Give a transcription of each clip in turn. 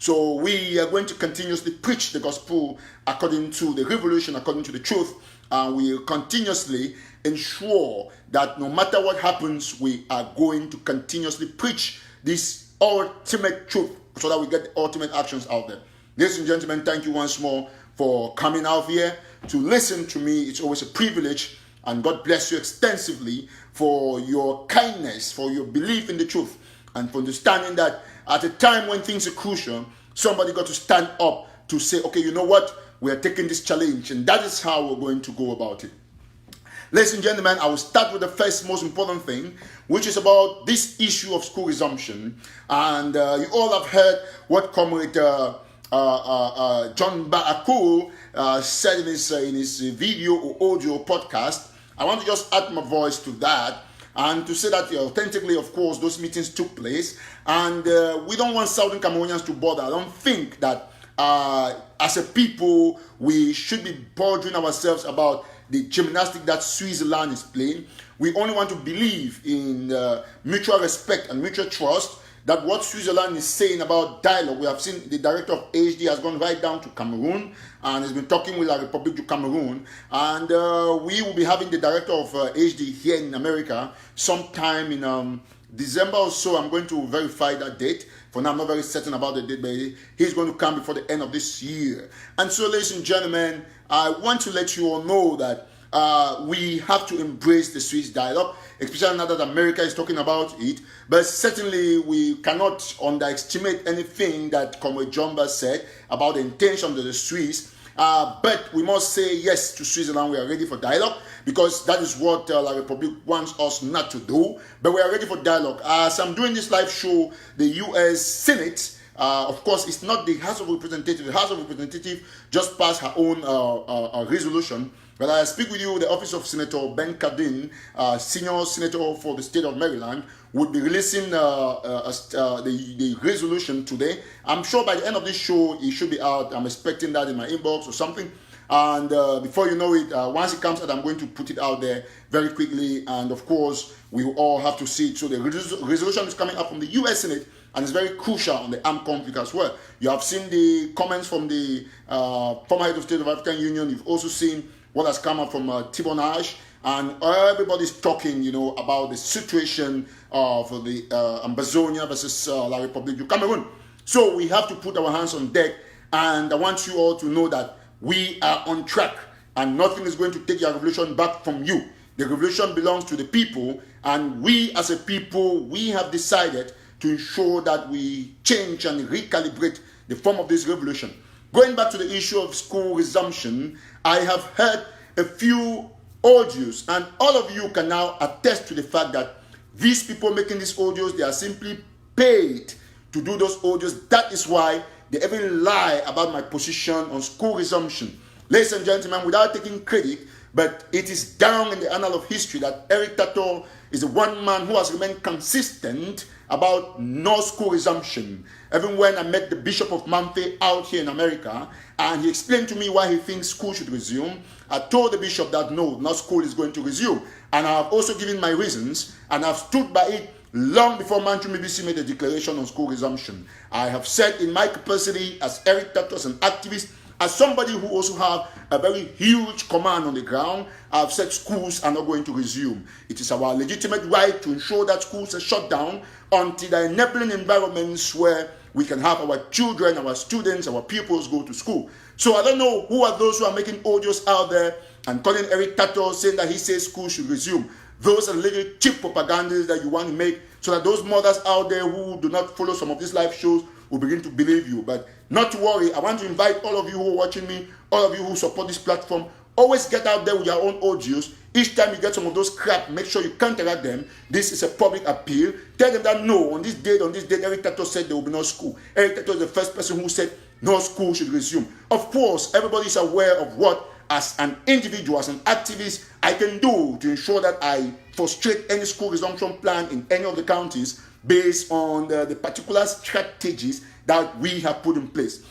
So we are going to continuously preach the gospel according to the revelation, according to the truth. And we will continuously ensure that no matter what happens, we are going to continuously preach this ultimate truth so that we get the ultimate actions out there. Ladies and gentlemen, thank you once more for coming out here to listen to me. It's always a privilege, and God bless you extensively for your kindness, for your belief in the truth, and for understanding that at a time when things are crucial, somebody got to stand up to say, okay, you know what? We are taking this challenge, and that is how we're going to go about it. Ladies and gentlemen, I will start with the first most important thing, which is about this issue of school resumption. And you all have heard what Comrade John Ba'akul said in his video or audio podcast. I want to just add my voice to that and to say that authentically, of course, those meetings took place. And we don't want Southern Cameroonians to bother. I don't think that as a people, we should be bothering ourselves about the gymnastics that Switzerland is playing. We only want to believe in mutual respect and mutual trust that what Switzerland is saying about dialogue. We have seen the director of HD has gone right down to Cameroon and has been talking with La Republic du Cameroon. And we will be having the director of HD here in America sometime in December or so. I'm going to verify that date. For now, I'm not very certain about the date, but he's going to come before the end of this year. And so, ladies and gentlemen, I want to let you all know that we have to embrace the Swiss dialogue, especially now that America is talking about it. But certainly, we cannot underestimate anything that Comrade Jumba said about the intention of the Swiss. But we must say yes to Switzerland. We are ready for dialogue because that is what La Republic wants us not to do. But we are ready for dialogue. As I'm doing this live show, the U.S. Senate, of course, it's not the House of Representatives. The House of Representatives just passed her own resolution. But I speak with you, the office of Senator Ben Cardin, senior senator for the state of Maryland, would be releasing the resolution today. I'm sure by the end of this show, it should be out. I'm expecting that in my inbox or something. And before you know it, once it comes out, I'm going to put it out there very quickly. And of course, we will all have to see it. So the resolution is coming up from the U.S. Senate, and it's very crucial on the armed conflict as well. You have seen the comments from the former head of state of African Union. You've also seen what has come up from Tibonage, and everybody's talking, about the situation of the Ambazonia versus La Republic du Cameroon. So we have to put our hands on deck, and I want you all to know that we are on track, and nothing is going to take your revolution back from you. The revolution belongs to the people, and we as a people, we have decided to ensure that we change and recalibrate the form of this revolution. Going back to the issue of school resumption, I have heard a few audios, and all of you can now attest to the fact that these people making these audios, they are simply paid to do those audios. That is why they even lie about my position on school resumption. Ladies and gentlemen, without taking credit, but it is down in the annal of history that Eric TATAW is the one man who has remained consistent about no school resumption. Even when I met the Bishop of Mamfe out here in America, and he explained to me why he thinks school should resume, I told the bishop that no school is going to resume. And I have also given my reasons, and I've stood by it long before Manchu Mibisi made a declaration on school resumption. I have said in my capacity as Eric TATAW, as an activist, as somebody who also have a very huge command on the ground, I've said schools are not going to resume. It is our legitimate right to ensure that schools are shut down until the enabling environments where we can have our children, our students, our pupils go to school. So I don't know who are those who are making audios out there and calling Eric TATAW saying that he says school should resume. Those are little cheap propagandas that you want to make so that those mothers out there who do not follow some of these live shows will begin to believe you. But not to worry, I want to invite all of you who are watching me, all of you who support this platform, always get out there with your own audios. Each time you get some of those crap, make sure you counteract them. This is a public appeal. Tell them that no, on this date, Eric TATAW said there will be no school. Eric TATAW is the first person who said no school should resume. Of course, everybody is aware of what, as an individual, as an activist, I can do to ensure that I frustrate any school resumption plan in any of the counties based on the particular strategies that we have put in place.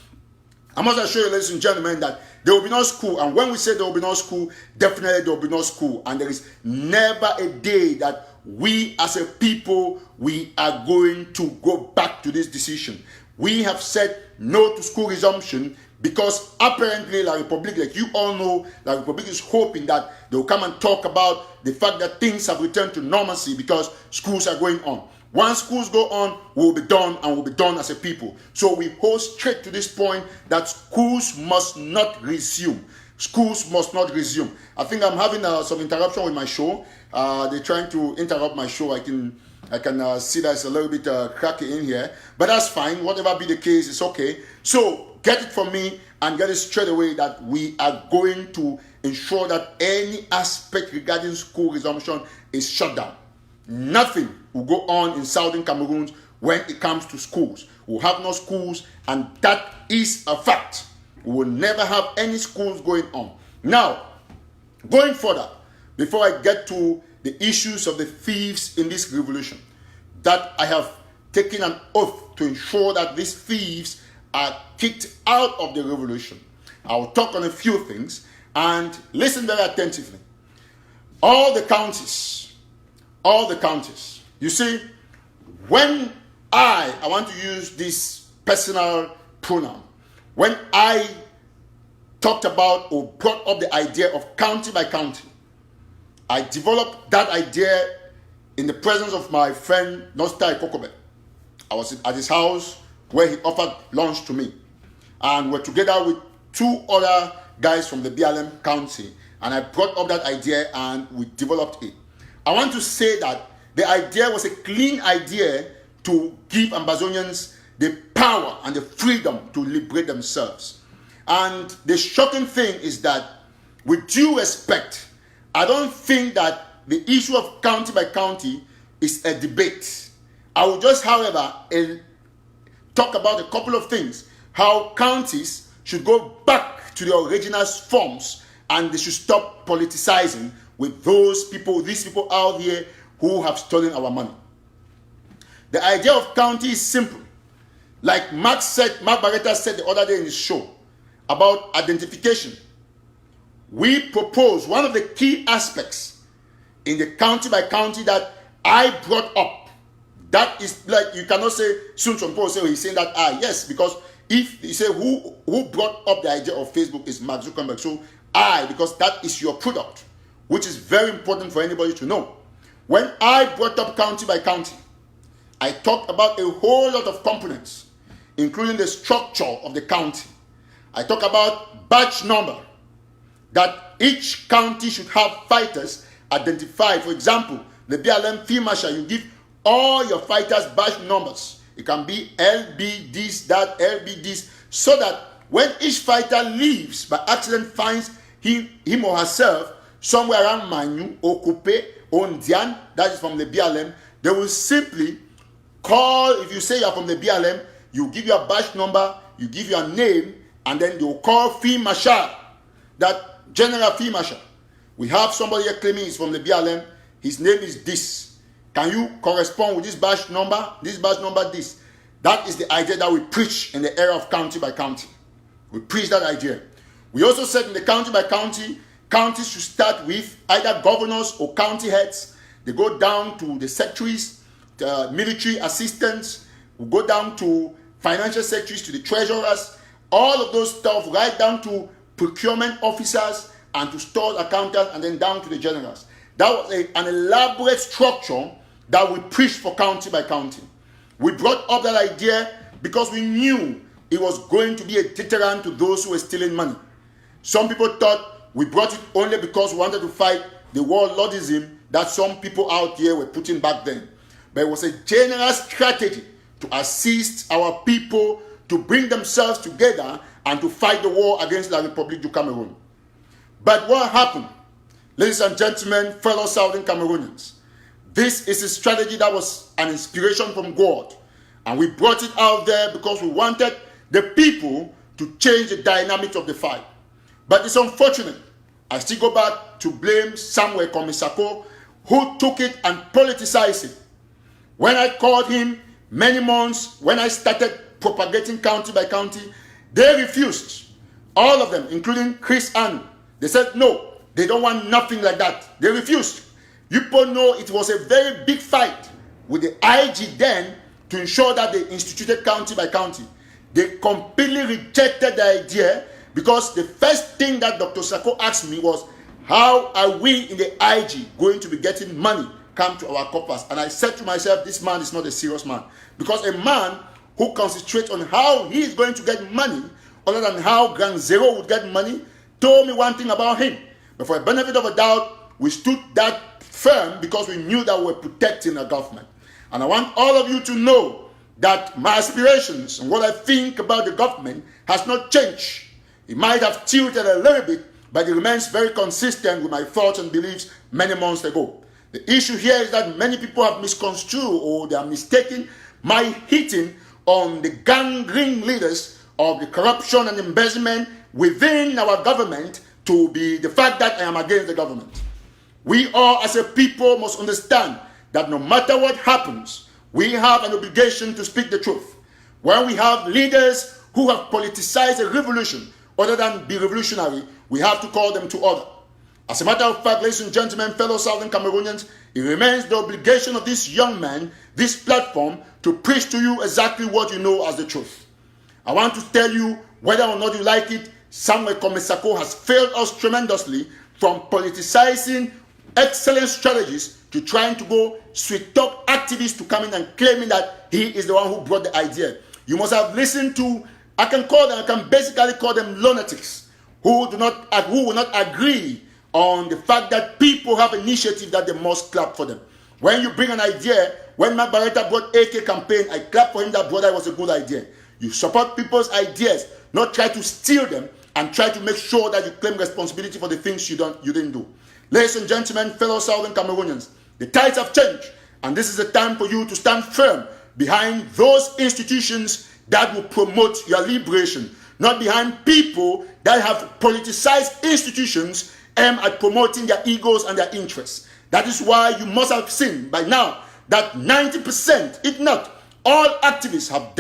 I must assure you, ladies and gentlemen, that there will be no school. And when we say there will be no school, definitely there will be no school. And there is never a day that we as a people, we are going to go back back to this decision. We have said no to school resumption because apparently La Republique, like you all know, La Republique is hoping that they will come and talk about the fact that things have returned to normalcy because schools are going on. Once schools go on, we'll be done, and we'll be done as a people. So we hold straight to this point that schools must not resume. Schools must not resume. I think I'm having some interruption with my show. They're trying to interrupt my show. I can see that it's a little bit cracky in here, but that's fine. Whatever be the case, it's okay. So get it from me and get it straight away that we are going to ensure that any aspect regarding school resumption is shut down. Nothing will go on in Southern Cameroon when it comes to schools. We'll have no schools, and that is a fact. We will never have any schools going on. Now, going further, before I get to the issues of the thieves in this revolution, that I have taken an oath to ensure that these thieves are kicked out of the revolution. I will talk on a few things, and listen very attentively. All the counties, you see, when I want to use this personal pronoun, when I talked about or brought up the idea of county by county, I developed that idea in the presence of my friend Nostai Kokobe. I was at his house where he offered lunch to me, and we're together with two other guys from the BLM county, and I brought up that idea and we developed it. I want to say that the idea was a clean idea to give Ambazonians the power and the freedom to liberate themselves. And the shocking thing is that, with due respect, I don't think that the issue of county by county is a debate. I will just, however, talk about a couple of things. How counties should go back to their original forms, and they should stop politicizing with these people out here who have stolen our money. The idea of county is simple. Like Mark Barretta said the other day in his show about identification. We propose one of the key aspects in the county by county that I brought up. That is, like, you cannot say Sun Chonpo say he's saying that yes, because if you say who brought up the idea of Facebook is Mark Zuckerberg, so because that is your product, which is very important for anybody to know. When I brought up county by county, I talked about a whole lot of components, including the structure of the county. I talk about batch number, that each county should have fighters identified. For example, the BLM Field Marshal, you give all your fighters batch numbers. It can be LB this, that, LB this, so that when each fighter leaves by accident, finds him or herself somewhere around Manu, Okupe, or Ndian, that is from the BLM, they will simply call. If you say you're from the BLM, you give your badge number, you give your name, and then they will call Field Marshal, that General Field Marshal. We have somebody here claiming he's from the BLM. His name is this. Can you correspond with this badge number? This badge number, this. That is the idea that we preach in the era of county by county. We preach that idea. We also said in the county by county, counties should start with either governors or county heads. They go down to the secretaries, the military assistants, we go down to financial secretaries, to the treasurers, all of those stuff, right down to procurement officers and to store accountants, and then down to the generals. That was an elaborate structure that we preached for county by county. We brought up that idea because we knew it was going to be a deterrent to those who were stealing money. Some people thought we brought it only because we wanted to fight the warlordism that some people out here were putting back then. But it was a general strategy to assist our people to bring themselves together and to fight the war against La République du Cameroun. But what happened? Ladies and gentlemen, fellow Southern Cameroonians, this is a strategy that was an inspiration from God. And we brought it out there because we wanted the people to change the dynamics of the fight. But it's unfortunate. I still go back to blame Samuel Komisako, who took it and politicized it. When I called him many months, when I started propagating county by county, they refused. All of them, including Chris Ann. They said no, they don't want nothing like that. They refused. You people know it was a very big fight with the IG then to ensure that they instituted county by county. They completely rejected the idea because the first thing that Dr. Sako asked me was, how are we in the IG going to be getting money come to our coffers? And I said to myself, this man is not a serious man. Because a man who concentrates on how he is going to get money, other than how Ground Zero would get money, told me one thing about him. But for the benefit of a doubt, we stood that firm because we knew that we were protecting the government. And I want all of you to know that my aspirations and what I think about the government has not changed. It might have tilted a little bit, but it remains very consistent with my thoughts and beliefs many months ago. The issue here is that many people have misconstrued or they are mistaking my hitting on the gang ring leaders of the corruption and embezzlement within our government to be the fact that I am against the government. We all as a people must understand that no matter what happens, we have an obligation to speak the truth. When we have leaders who have politicized a revolution, other than be revolutionary, we have to call them to order. As a matter of fact, ladies and gentlemen, fellow Southern Cameroonians, it remains the obligation of this young man, this platform, to preach to you exactly what you know as the truth. I want to tell you, whether or not you like it, Samuel Commonsense has failed us tremendously from politicizing excellent strategies to trying to go sweet talk activists to come in and claiming that he is the one who brought the idea. You must have listened to, I can basically call them lunatics who will not agree on the fact that people have initiative that they must clap for them. When you bring an idea, when Mark Barretta brought AK campaign, I clap for him that brother was a good idea. You support people's ideas, not try to steal them and try to make sure that you claim responsibility for the things you didn't do. Ladies and gentlemen, fellow Southern Cameroonians, the tides have changed, and this is the time for you to stand firm behind those institutions that will promote your liberation, not behind people that have politicized institutions aimed at promoting their egos and their interests. That is why you must have seen by now that 90%, if not all activists have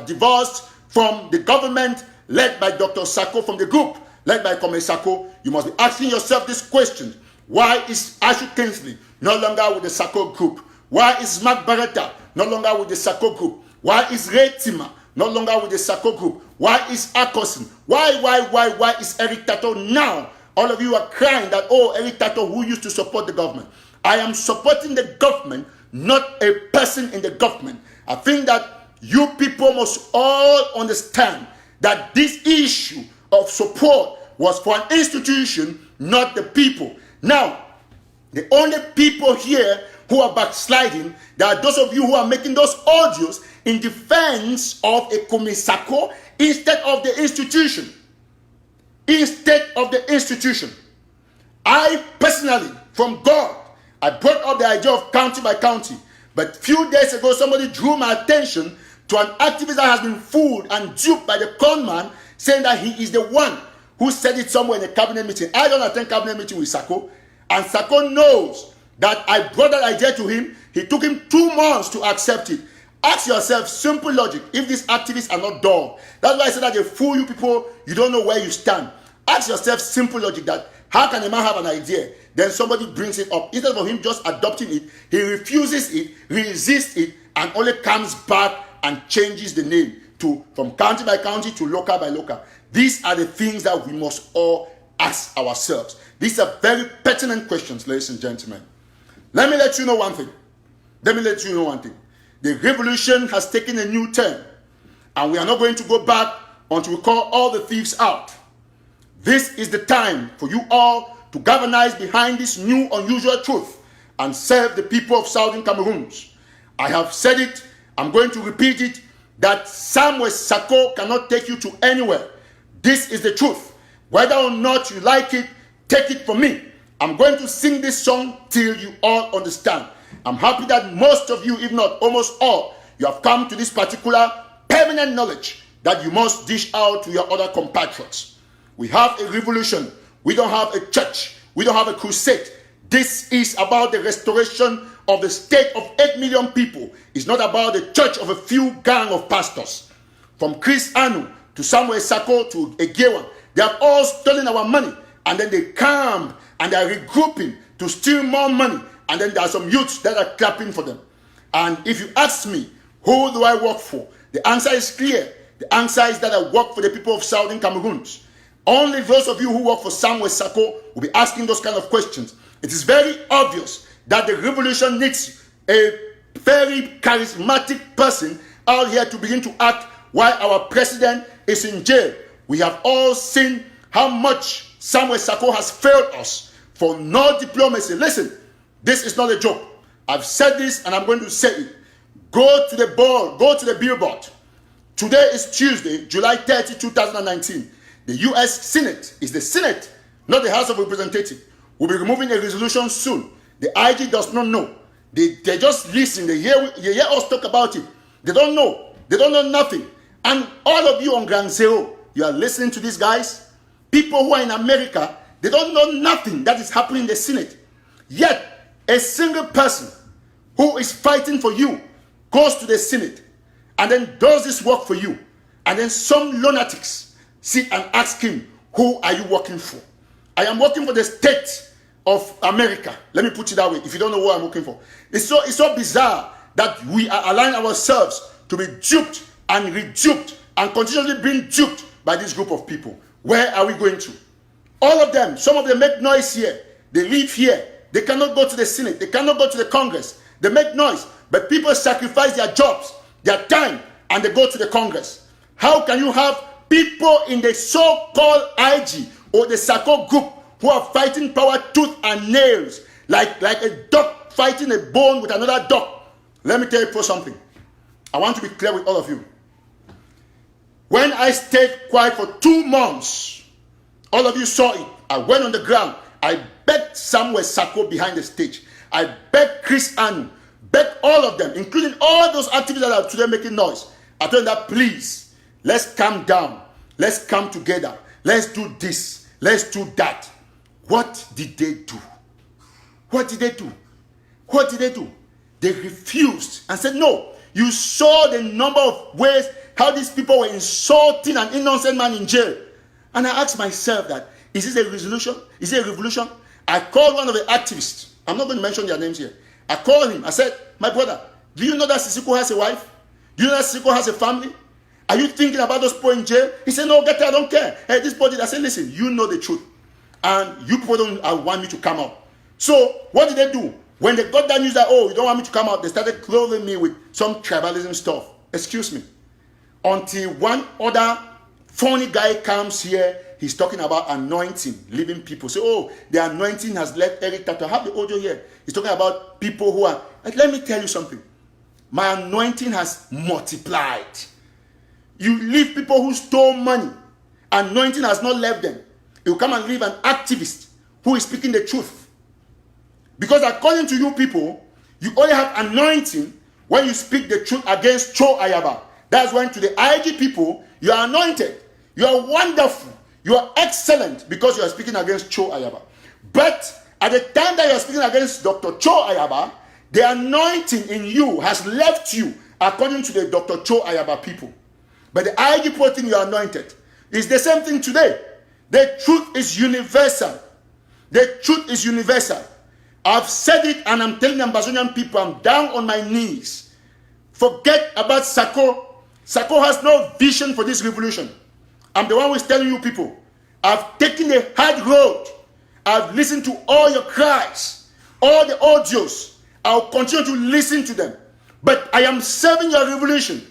divorced from the government led by Dr. Sako, from the group led by Commonsense. You must be asking yourself this question. Why is Ashu Kingsley no longer with the Sako group? Why is Mark Barretta no longer with the Sako group? Why is Ray Tima no longer with the Sako group? Why is Akosin? Why is Eric TATAW now? All of you are crying that, oh, Eric TATAW, who used to support the government. I am supporting the government, not a person in the government. I think that you people must all understand that this issue of support was for an institution, not the people. Now, the only people here who are backsliding, there are those of you who are making those audios in defense of a Commonsense instead of the institution. Instead of the institution. I personally, from God, I brought up the idea of county by county. But a few days ago, somebody drew my attention to an activist that has been fooled and duped by the con man, saying that he is the one who said it somewhere in a cabinet meeting. I don't attend cabinet meeting with Sako, and Sako knows that I brought that idea to him. He took him 2 months to accept it. Ask yourself simple logic if these activists are not dumb. That's why I said that they fool you people, you don't know where you stand. Ask yourself simple logic that how can a man have an idea, then somebody brings it up. Instead of him just adopting it, he refuses it, resists it, and only comes back and changes the name from county by county to local by local. These are the things that we must all ask ourselves. These are very pertinent questions, ladies and gentlemen. Let me let you know one thing. The revolution has taken a new turn, and we are not going to go back until we call all the thieves out. This is the time for you all to galvanize behind this new unusual truth and serve the people of Southern Cameroons. I have said it, I'm going to repeat it, that Samuel Sako cannot take you to anywhere. This is the truth. Whether or not you like it, take it from me. I'm going to sing this song till you all understand. I'm happy that most of you, if not almost all, you have come to this particular permanent knowledge that you must dish out to your other compatriots. We have a revolution. We don't have a church. We don't have a crusade. This is about the restoration of the state of 8 million people. It's not about the church of a few gang of pastors. From Chris Anu to Samuel Sako to Egewan, they have all stolen our money, and then they come and they are regrouping to steal more money, and then there are some youths that are clapping for them. And if you ask me, Who do I work for? The answer is clear. The answer is that I work for the people of Southern Cameroon. Only those of you who work for Samuel Sarko will be asking those kind of questions. It is very obvious that the revolution needs a very charismatic person out here to begin to act while our president is in jail. We have all seen how much Samuel Sarko has failed us for no diplomacy. Listen, this is not a joke. I've said this and I'm going to say it. Go to the board, go to the billboard. Today is Tuesday, July 30, 2019. The U.S. Senate is the Senate, not the House of Representatives. We'll be removing a resolution soon. The IG does not know. They just listen. They hear us talk about it. They don't know. They don't know nothing. And all of you on Ground Zero, you are listening to these guys. People who are in America, they don't know nothing that is happening in the Senate. Yet, a single person who is fighting for you goes to the Senate and then does this work for you. And then some lunatics sit and ask him, who are you working for? I am working for the state of America. Let me put it that way, if you don't know what I'm working for. It's so bizarre that we are allowing ourselves to be duped and reduped and continuously being duped by this group of people. Where are we going to? All of them, some of them make noise here. They live here. They cannot go to the Senate. They cannot go to the Congress. They make noise. But people sacrifice their jobs, their time, and they go to the Congress. How can you have people in the so-called IG or the Sarko group who are fighting power tooth and nails like a dog fighting a bone with another dog? Let me tell you for something. I want to be clear with all of you. When I stayed quiet for 2 months, all of you saw it. I went on the ground. I begged Samuel Sarko behind the stage. I begged Chris Anu, begged all of them, including all those activists that are today making noise. I told them that, please, let's calm down. Let's come together. Let's do this. Let's do that. What did they do? What did they do? What did they do? They refused and said, no. You saw the number of ways how these people were insulting an innocent man in jail. And I asked myself that, is this a resolution? Is it a revolution? I called one of the activists. I'm not going to mention their names here. I called him. I said, my brother, do you know that Sissoko has a wife? Do you know that Sissoko has a family? Are you thinking about those people in jail? He said, no, get there, I don't care. Hey, this body, I said, listen, you know the truth. And you people don't want me to come out. So, what did they do? When they got that news that, oh, you don't want me to come out, they started clothing me with some tribalism stuff. Excuse me. Until one other funny guy comes here, he's talking about anointing, leaving people. So, oh, the anointing has left Eric TATAW. I have the audio here. He's talking about people who are, like, let me tell you something. My anointing has multiplied. You leave people who stole money. Anointing has not left them. You come and leave an activist who is speaking the truth. Because according to you people, you only have anointing when you speak the truth against Cho Ayaba. That's when to the IG people, you are anointed. You are wonderful. You are excellent because you are speaking against Cho Ayaba. But at the time that you are speaking against Dr. Cho Ayaba, the anointing in you has left you according to the Dr. Cho Ayaba people. But the IG people think you are anointed. It's the same thing today. The truth is universal. The truth is universal. I've said it and I'm telling the Ambazonian people, I'm down on my knees. Forget about Sarko. Sarko has no vision for this revolution. I'm the one who is telling you people. I've taken the hard road. I've listened to all your cries, all the audios. I'll continue to listen to them. But I am serving your revolution.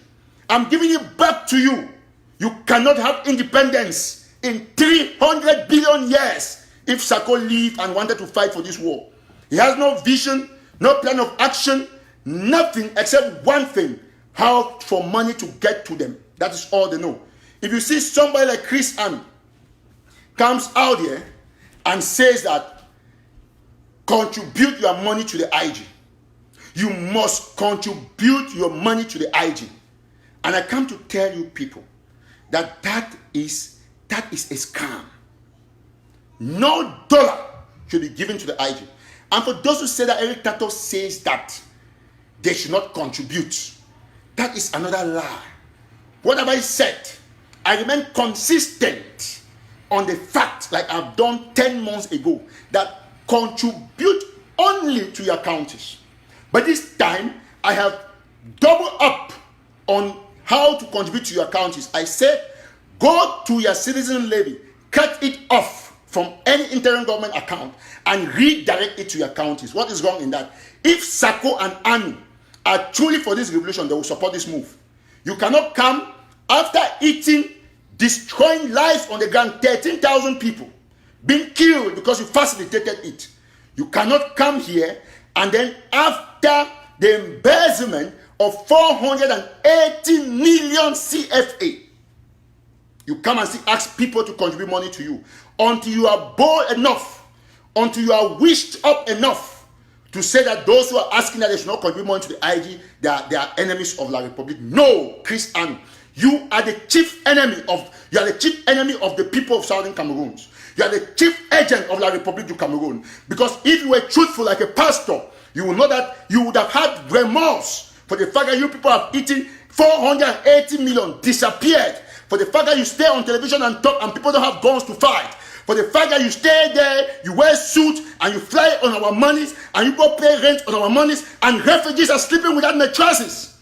I'm giving it back to you. You cannot have independence in 300 billion years if Sarko lived and wanted to fight for this war. He has no vision, no plan of action, nothing except one thing: how for money to get to them. That is all they know. If you see somebody like Chris Ann comes out here and says that contribute your money to the IG. You must contribute your money to the IG. And I come to tell you people that that is a scam. No dollar should be given to the IG. And for those who say that Eric TATAW says that they should not contribute, that is another lie. What have I said? I remain consistent on the fact, like I've done 10 months ago, that contribute only to your counties. But this time, I have doubled up on how to contribute to your counties. I said, go to your citizen levy, cut it off from any interim government account and redirect it to your counties. What is wrong in that? If SACO and ANU are truly for this revolution, they will support this move. You cannot come after eating, destroying lives on the ground, 13,000 people being killed because you facilitated it. You cannot come here and then after the embezzlement of 480 million CFA, you come and ask people to contribute money to you until you are bold enough, until you are wished up enough to say that those who are asking that they should not contribute money to the IG, they are enemies of La Republic. No, Chris Anu, you are the chief enemy of the people of Southern Cameroon. You are the chief agent of La Republic du Cameroon. Because if you were truthful like a pastor, you will know that you would have had remorse for the fact that you people have eaten 480 million, disappeared. For the fact that you stay on television and talk and people don't have guns to fight. For the fact that you stay there, you wear suits and you fly on our monies and you go pay rent on our monies and refugees are sleeping without mattresses.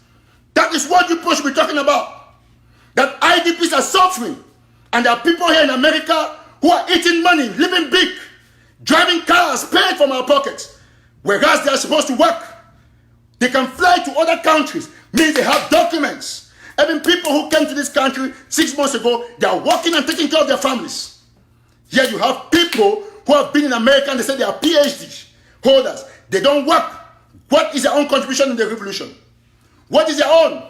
That is what you people should be talking about. That IDPs are suffering and there are people here in America who are eating money, living big, driving cars, paying from our pockets. Whereas they are supposed to work. They can fly to other countries, means they have documents. Even people who came to this country 6 months ago, they are working and taking care of their families. Yet you have people who have been in America and they say they are PhD holders. They don't work. What is their own contribution in the revolution? What is their own?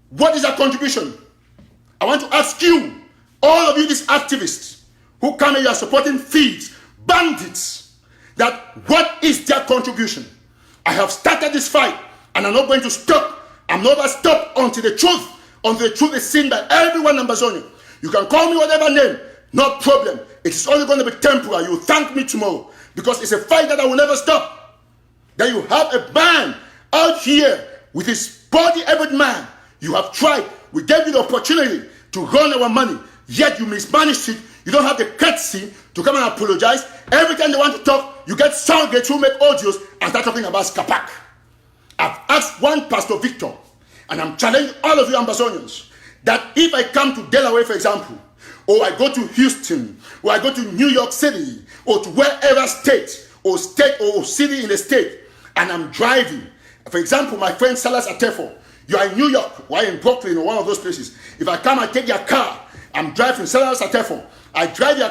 What is their contribution? I want to ask you, all of you, these activists who come here, you are supporting thieves, bandits, that what is their contribution? I have started this fight and I'm not going to stop. I'm not going to stop until the truth is seen by everyone in Ambazonia. You can call me whatever name, no problem. It's only going to be temporary. You thank me tomorrow because it's a fight that I will never stop. That you have a man out here with his body, every man. You have tried. We gave you the opportunity to run our money, yet you mismanaged it. You don't have the courtesy to come and apologize. Every time they want to talk, you get surrogates who make audios and start talking about Skapak. I've asked one Pastor Victor, and I'm challenging all of you Ambazonians, that if I come to Delaware, for example, or I go to Houston, or I go to New York City, or to wherever state or city in the state, and I'm driving, for example, my friend Salas Atefo, you are in New York, or in Brooklyn, or one of those places. If I come and take your car, I'm driving Salas Atefo. I drove your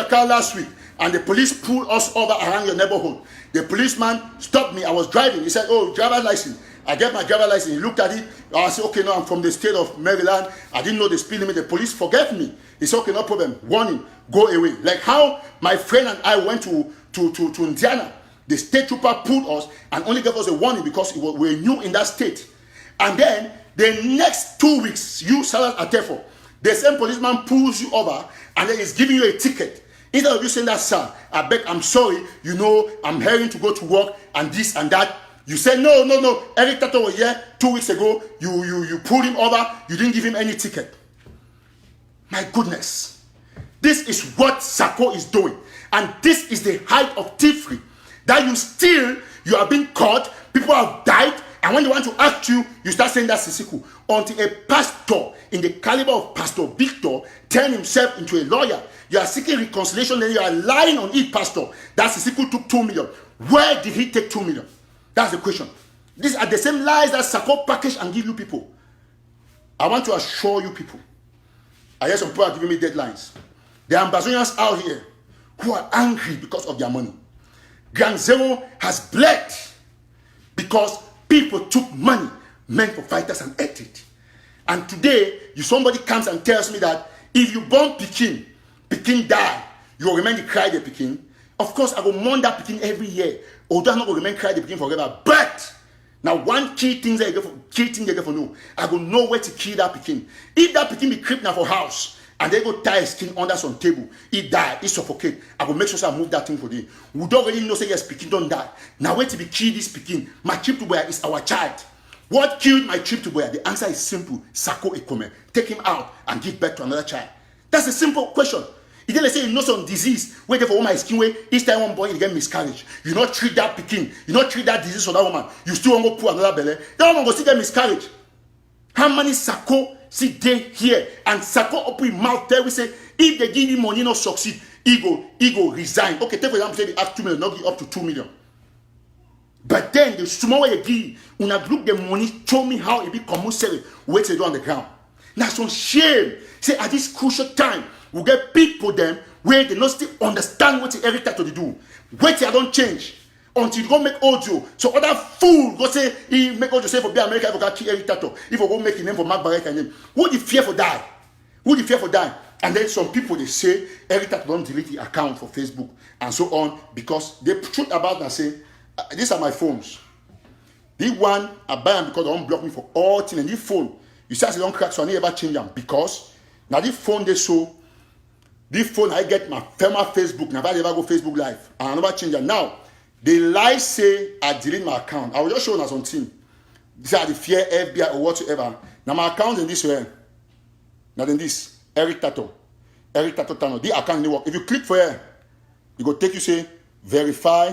car last week, and the police pulled us over around your neighborhood. The policeman stopped me. I was driving. He said, "Oh, driver's license." I get my driver's license. He looked at it. I said, "Okay, no, I'm from the state of Maryland. I didn't know the speed limit." The police forgave me. He said, "Okay, no problem. Warning, go away." Like how my friend and I went to Indiana. The state trooper pulled us and only gave us a warning because we were new in that state. And then the next 2 weeks, you, Salas Atefo, the same policeman pulls you over and then he's giving you a ticket. Instead of you saying that, "Sir, I beg, I'm sorry, you know, I'm heading to go to work and this and that," you say, no. Eric TATAW was here 2 weeks ago. You pulled him over. You didn't give him any ticket. My goodness. This is what SACO is doing. And this is the height of thievery. That you steal, you have been caught, people have died, and when they want to ask you, you start saying that's Sisiku. Until a pastor in the caliber of Pastor Victor turned himself into a lawyer. You are seeking reconciliation, and you are lying on it, Pastor. That Sisiku took 2 million. Where did he take 2 million? That's the question. These are the same lies that SACO package and give you people. I want to assure you people. I hear some people are giving me deadlines. There are Ambazonians out here who are angry because of their money. Ground Zero has bled because people took money meant for fighters and ate it. And today, somebody comes and tells me that if you born Pekin die, you will remain the cry the Pekin. Of course, I will mourn that Pekin every year. Although I'm not going to remain cry the Pekin forever. But now one key thing they get for know, I will know where to kill that Pekin. If that Pekin be creep now for house, and they go tie his skin under some table, he die, he suffocate, I will make sure I move that thing for them. We don't really know say yes, Pekin don't die. Now where to be kill this Pekin? My trip to Boya is our child. What killed my trip to Boya? The answer is simple. SACO Ekome. Take him out and give birth to another child. That's a simple question. If they say you know some disease, wait for woman skin way, each time one boy you get miscarriage. You not treat that pikin, you not treat that disease for that woman. You still want to put another belly. That woman go still get miscarriage. How many Sako sit there here and Sako open his mouth there? We say if they give him money not succeed, he go resign. Okay, take for example, say they ask 2 million, not give up to 2 million. But then the small way you give, when I look the money, show me how it be Commonsense wait to do on the ground. Now some shame. Say at this crucial time, we get people them where they not still understand what the Eric TATAW do. Wait till I don't change until you go make audio. So other fool go say he make audio say for be America if you can kill Eric TATAW. If you go make a name for Mark Barrett and name. Who the fear for die? Who the fear for die? And then some people they say Eric TATAW don't delete the account for Facebook and so on because they truth about and say these are my phones. This one I buy them because they don't block me for all things. And this phone, you say I don't crack, so I never change them because now this phone they show. This phone I get my former Facebook. Now I never go Facebook live. And I never change them. Now the lie say I delete my account. I will just show you something. These are the fear FBI or whatsoever. Now my account in this way. Now then this Eric TATAW. Eric TATAW. The account in the work. If you click for it, it go take you say verify.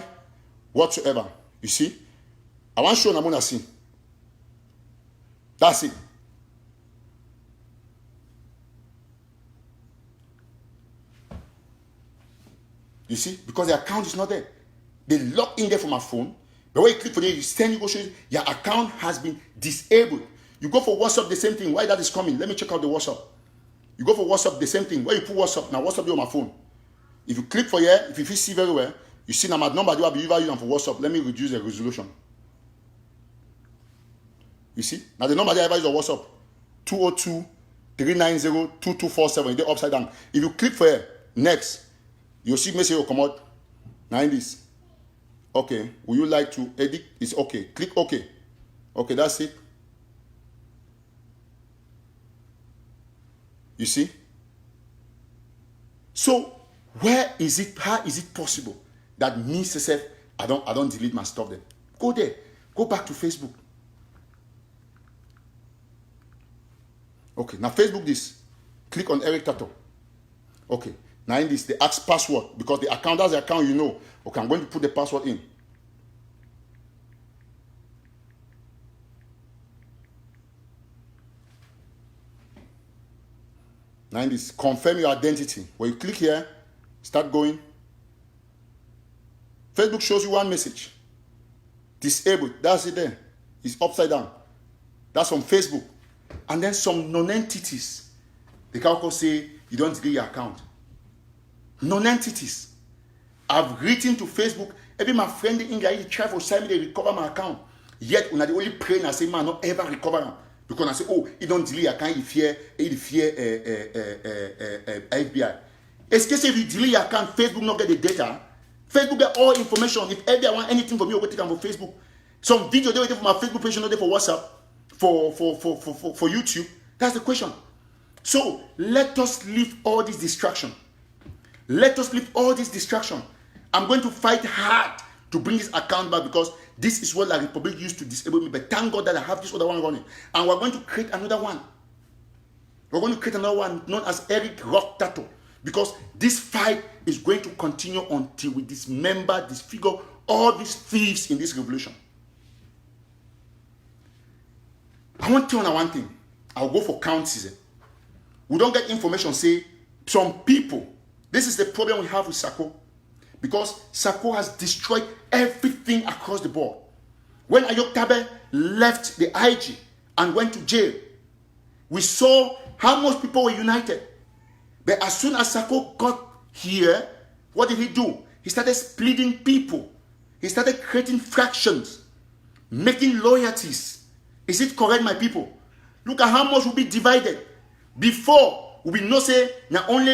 Whatsoever, you see, I want to show you what see. That's it. You see, because the account is not there. They lock in there from my phone. But when you click for it, you send you go show you, your account has been disabled. You go for WhatsApp, the same thing. Why that is coming? Let me check out the WhatsApp. You go for WhatsApp, the same thing. Where you put WhatsApp, now WhatsApp be on my phone. If you click for here, if you see very well. You see now my number do I be using for WhatsApp. Let me reduce the resolution. You see? Now the number I use on WhatsApp 202-390-2247. They're upside down. If you click for it, next, you'll see message will come out. Now in this. Okay. Would you like to edit? It's okay. Click OK. Okay, that's it. You see? So where is it? How is it possible? That means yourself, I don't delete my stuff then. Go there. Go back to Facebook. Okay, now Facebook this. Click on Eric TATAW. Okay, now in this, they ask password because the account, that's the account you know. Okay, I'm going to put the password in. Now in this, confirm your identity. When you click here, start going. Facebook shows you one message. Disabled. That's it there. It's upside down. That's from Facebook. And then some non-entities. They can also say you don't delete your account. Non-entities. I've written to Facebook. Every my friend in India, he try for send me to recover my account. Yet when I the only praying, I say, man, not ever recover them. Because I say, oh, you don't delete your account, you fear FBI. Especially if you delete your account, Facebook not get the data. Facebook get all information. If ever want anything from me, I'll go take them for Facebook. Some video they waiting for my Facebook page, not there for WhatsApp, for YouTube. That's the question. So let us leave all this distraction. Let us leave all this distraction. I'm going to fight hard to bring this account back because this is what the Republic used to disable me. But thank God that I have this other one running. And we're going to create another one. We're going to create another one known as Eric TATAW. Because this fight is going to continue until we dismember, disfigure all these thieves in this revolution. I want to tell you one thing. I'll go for count season. We don't get information, say, some people. This is the problem we have with Sako. Because Sako has destroyed everything across the board. When Ayok Tabe left the IG and went to jail, we saw how much people were united. But as soon as Sako got here, what did he do? He started splitting people. He started creating fractions, making loyalties. Is it correct, my people? Look at how much will be divided. Before, we will not say, not only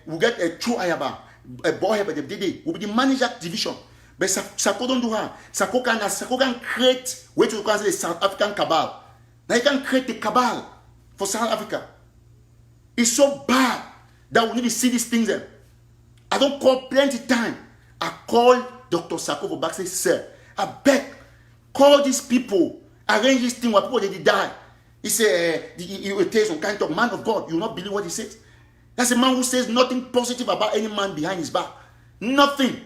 we get a true ayaba, a boy, but the will be the manager division. But Sako don't do her. Sako can create, what you can say, the South African cabal. Now he can create the cabal for South Africa. It's so bad that we need to see these things there. I don't call plenty time. I call Dr. Sako for back, say, sir, I beg, call these people, arrange this thing where people they die. He say, he will tell some kind of man of God. You will not believe what he says. That's a man who says nothing positive about any man behind his back. Nothing.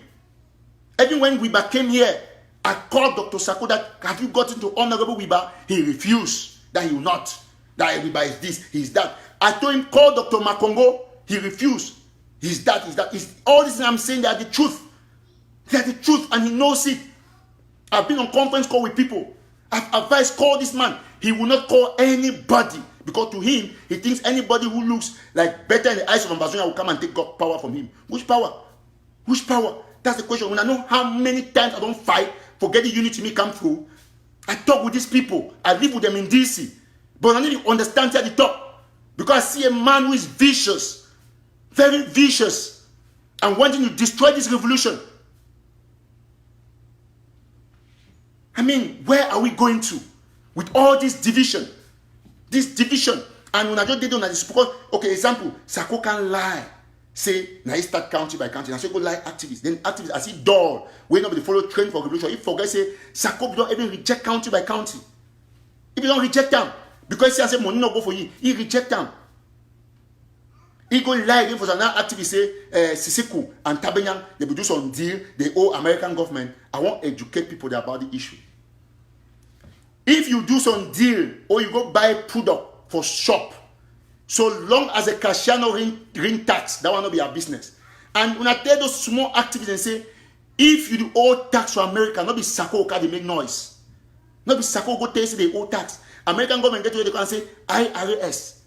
Even when Wiba came here, I called Dr. Sako that, have you gotten to Honorable Wiba? He refused. That he will not. That Wiba is this, he's that. I told him, call Dr. Makongo. He refused. He's that, he's that. All these things I'm saying, they are the truth. They are the truth, and he knows it. I've been on conference call with people. I've advised, call this man. He will not call anybody. Because to him, he thinks anybody who looks like better in the eyes of Ambazonia will come and take God power from him. Which power? Which power? That's the question. When I know how many times I don't fight for getting unity me come through, I talk with these people. I live with them in DC. But I need to understand at the top. Because I see a man who is vicious. Very vicious. And wanting to destroy this revolution. I mean, where are we going to? With all this division. This division. And when I just did on this, because, okay, example, Sako can lie. Say, now he start county by county. Now say go lie activists. Then activists, I see dull. When nobody follow train for revolution. If forget say, Sako don't even reject county by county. If you don't reject them, because he say money not go for you, he reject them. He go lie again for some activist say, Sisiku and Tabenyan, they will do some deal, they owe American government. I want to educate people about the issue. If you do some deal or you go buy product for shop, so long as a cashier no ring tax, that will not be our business. And when I tell those small activists and say, if you do owe tax for America, not be Sako they make noise. Not be Sako go tell you they owe tax. American government get to they can say IRS.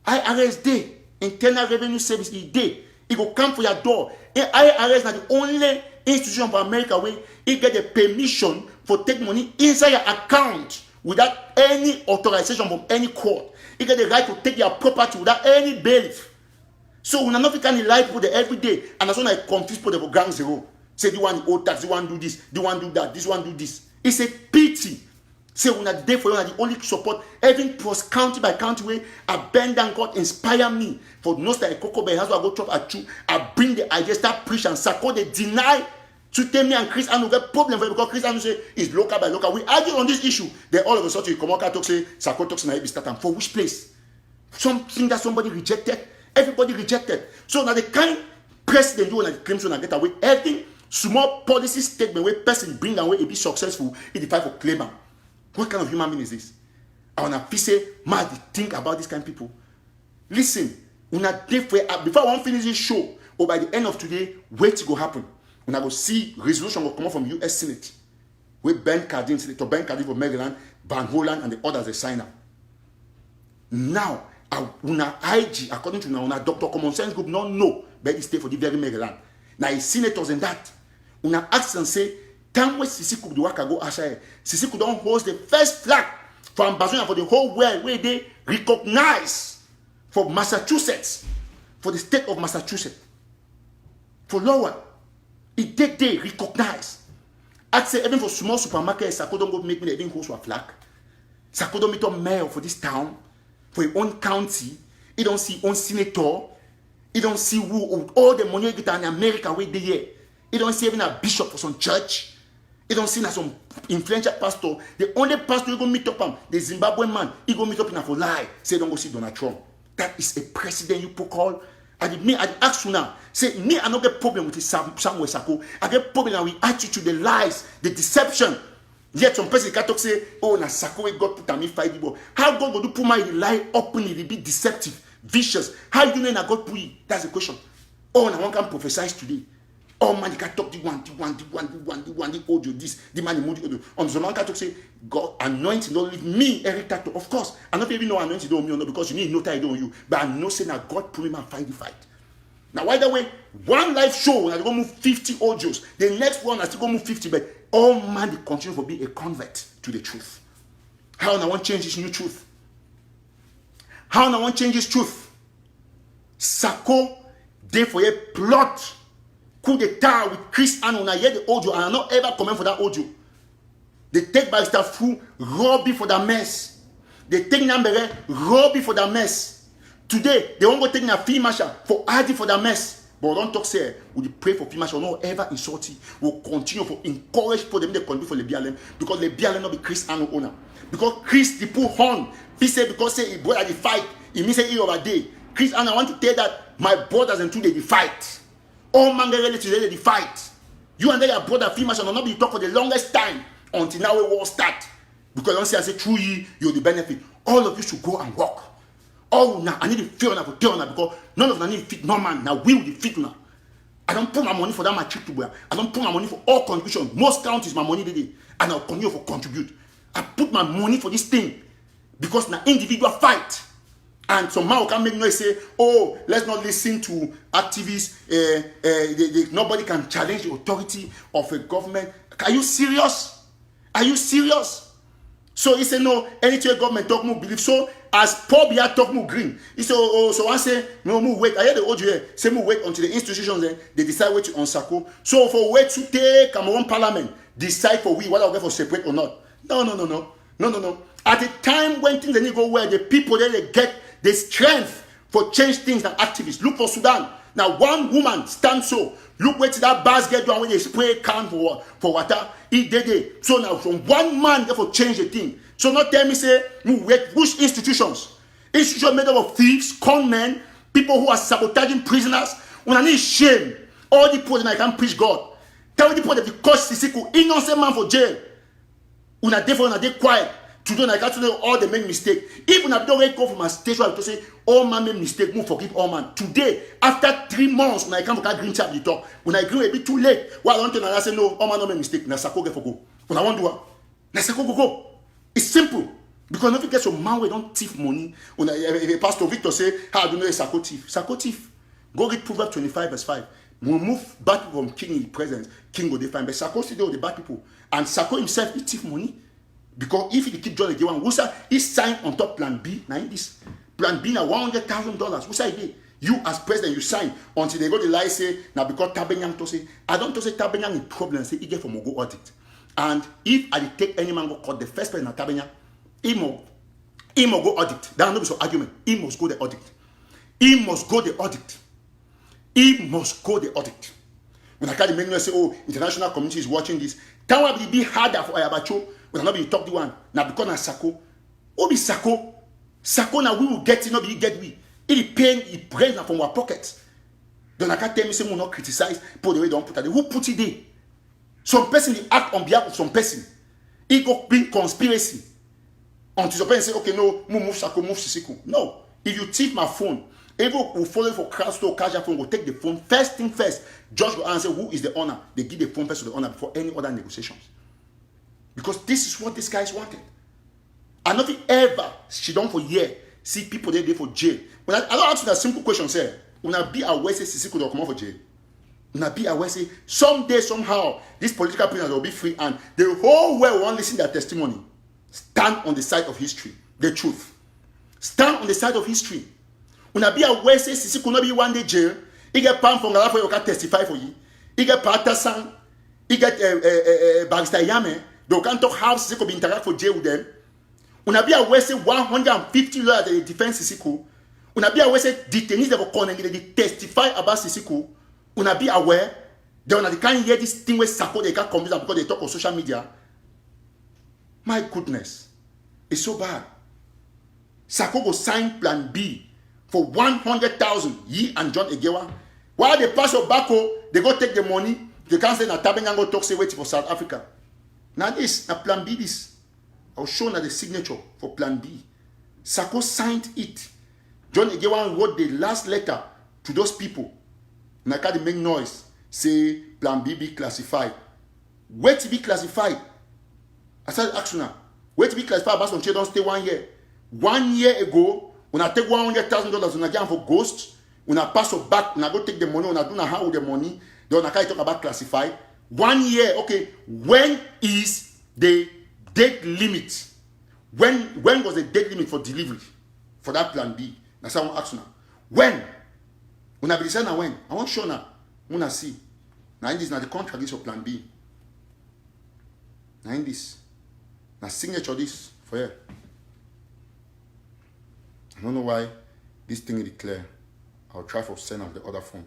IRS day, Internal Revenue Service is day. It will come for your door. And IRS is the only institution for America where it get the permission for take money inside your account without any authorization from any court. You get the right to take your property without any bailiff. So when I'm not can lie people there every day, and that's when I confuse people for ground zero. Say the one owe tax, the one do this, the one do that, this one do this. It's a pity. Say when I'm there for you, I the only support every cross county by county way. I bend down God inspire me for no style Coco Bay. That's why I go chop at you. I bring the idea, start preach and Sako they deny. To tell me and Chris and we get problem for it because Chris and say it's local by local. We argue on this issue. Then all of a sudden you come out and talk say Sako talks na be starting for which place? Something that somebody rejected. Everybody rejected. So now the kind president you want to claim so get away. Every small policy statement where person bring away it be successful, it fight for claimer. What kind of human being is this? I wanna say, man, think about this kind of people. Listen, una before I want finish this show, or by the end of today, wait to go happen. When I go see resolution will come out from U.S. Senate, with Ben Cardin, Senator Ben Cardin from Maryland, Van Holland, and the others they sign up. Now, una IG, according to now, una Dr. Commonsense group not know, but he stay for the very Maryland. Now, his senators and that, una ask and say, time when Sisiku do work go aside, Sisiku don't host the first flag for Ambazonia for the whole world, where they recognize for Massachusetts, for the state of Massachusetts, for Lower. It they recognize. I say even for small supermarkets, Sako don't go make me even host a flag. Sako don't meet a mayor for this town, for your own county. He don't see own senator. He don't see who all the money you get in America where they here. He don't see even a bishop for some church. He don't see some influential pastor. The only pastor you go meet up the Zimbabwean man, he go meet up in for lie. Say don't go see Donald Trump. That is a president you put call. I ask you now, say, me, I don't get problem with Samuel Sako. I get problem with attitude, the lies, the deception. Yet some person can talk say, oh, na Sako, God put me fight people. How God will do put my lie openly, it be deceptive, vicious. How you know na God put it? That's the question. Oh, na one can prophesy today. Oh man, you can talk the one, the audio, this, the man, the mood, audio. On the man can talk say, God, anointing don't leave me, Eric Tato. Of course, I don't even know anointing don't me or no, because you need no title on you. But I know say that God put him and fight the fight. Now, by the way, one live show, when I go move 50 audios, the next one I still go move 50, but all man, they continue for being a convert to the truth. How I want to change this new truth? How I want to change this truth? Sako, they for a plot. Coup d'etat with Chris and when I hear the audio and I not ever comment for that audio. They take Barrister Fu, Robbie for that mess. They take Nambere, Robbie for that mess. Today, they won't go take a fee marshal for Adi for that mess. But don't talk say, we pray for fee marshal, not ever insult it. We'll continue for encourage for them to continue for the BLM because the BLM not be Chris and owner. Because Chris the pull horn, he say because say he brought at the fight, he means say he over day. Chris, and I want to tell that my brothers and two they fight. All man relatives they fight. You and your brother female shall not be talk for the longest time until now we war start. Because don't say I say through you're the benefit. All of you should go and work. Oh now I need to feel now for tell now because none of them need fit no man. Now we will fit now. I don't put my money for that my trip to where. I don't put my money for all contribution. Most counties my money today. And I'll continue for contribute. I put my money for this thing. Because now individual fight. And somehow can make noise say, oh, let's not listen to activists. Nobody can challenge the authority of a government. Are you serious? Are you serious? So he said, no, anything government talk more believe. So as Paul Biya talk more green. He said, oh, so I say, no, more wait. I hear the audio here. Say more wait until the institutions they decide where to on Sako. So for wait to take Cameroon Parliament, decide for we, whether we get for separate or not. No. At the time when things they go where the people then they get the strength for change things than activists. Look for Sudan. Now one woman stands so. Look where to that basket down when they spray can for water. It did it. So now from one man therefore change the thing. So not tell me say which institutions? Institutions made up of thieves, con men, people who are sabotaging prisoners. When I need shame. All the people that I can preach God. Tell the people that the coach Sisiku innocent man for jail. Una dey for una dey quiet. Today I got to know all the make mistake. Even I don't go from my station to say all man make mistake, move forgive all man. Today, after 3 months, when I come for green chat the talk, when I agree a bit too late, what I want to I say no, all man no make mistake. Na Sako get for go. When I want to do na Sako go. It's simple. Because nothing gets some man we don't thief money. When Pastor Victor say, how do you know a Sako thief? Sako thief. Go read Proverbs 25 verse 5. We move bad people from king in presence. King will define. But Sako still with the bad people. And Sako himself he thief money. Because if he keep John again, Wusa he signed on top plan B. Now this plan B now $100,000. Wusa he you as president you sign until they go the lie say now because Tabenyang to say I don't to say Tabenyang in problem say he get from go audit. And if I take any man go court the first person na Tabenyang, he must go audit. That no be so argument. He must go the audit. He must go the audit. He must go the audit. When I can't make say oh international community is watching this, can will be harder for Ayabacho. When I not be talk the one now because na Sako. Who be Sako? Sako now we will get it, not be get we. It pain, it brain from our pockets. Then I can't tell me say we not criticize put the way don't put it. Who put it there? Some person they act on behalf of some person. It go bring conspiracy. Until some person say, okay, no, move Sako, move Sisiku. No. If you thief my phone, everyone will follow for crowdstore, cash phone, will take the phone. First thing first, judge will answer who is the owner. They give the phone first to the owner before any other negotiations. Because this is what these guys wanted. And nothing ever, she done for years, see people there for jail. When I don't ask you that simple question, say, when I be aware, say, Sisi could come out for jail. When I be aware, say, someday, somehow, these political prisoners will be free and the whole world won't listen to their testimony. Stand on the side of history, the truth. Stand on the side of history. When I be aware, say, Sisi could not be one day jail, he get pound from Gala for you can testify for you. He get Patasan, he get Barrister Yame. They can't talk how Sisiko be interact for jail with them. Una be aware say 150 lawyers that they defend Sisiko. Una be aware say detainees that were calling they testify about Sisiko. Una be aware they can't hear this thing where Sako they can't convince them because they talk on social media. My goodness, it's so bad. Sako go sign plan B for 100,000. Ye and John Egewa. While they pass your backo, they go take the money. They can't say na Tabengang go talk say wait for South Africa. Now this, now plan B this. I'll show now the signature for plan B. Sako signed it. John Egewan wrote the last letter to those people. And I can't make noise. Say plan B be classified. Where to be classified? I said action now. Where to be classified? But some don't stay 1 year. 1 year ago, when I take $100,000 when I get for ghosts, when I pass it back, when I go take the money, when I do not how with the money, then I can't talk about classified. 1 year, okay. When is the date limit? When was the date limit for delivery for that plan B? That's how I want to ask now. When I be deciding when? I want to show now. I want to see. Now in this, now the contract is for plan B. Now in this. Now signature this for here. I don't know why this thing is clear. I'll try for send out the other phone.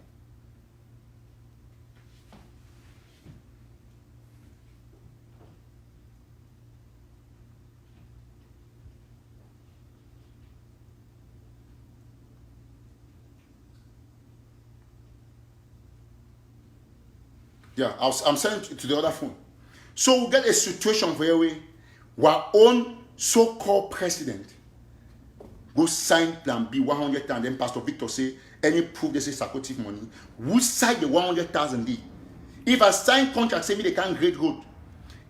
Yeah, I'm sending to the other phone. So we get a situation where our own so-called president go sign plan B 100,000. Then Pastor Victor say any proof they say Sakoti money. Who sign the 100,000 D? If I sign contract, say me they can't grade road.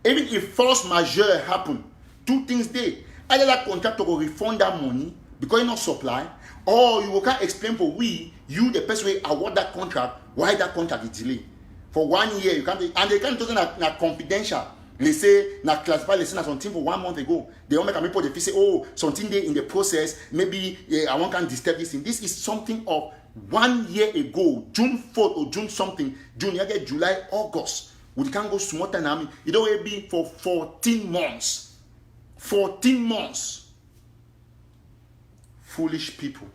Even if force majeure happen, two things there. Either that contractor will refund that money because you not supply, or you can explain for you the person will award that contract why that contract is delayed. For 1 year, you can't, and they can't do that confidential. They say, na classify, they say na something for 1 month ago. They don't make a report, they say, oh, something there in the process, maybe I want to disturb this thing. This is something of 1 year ago, June 4th or June something, June, you get July, August. We can't go smarter than me. It will be for 14 months. 14 months. Foolish people.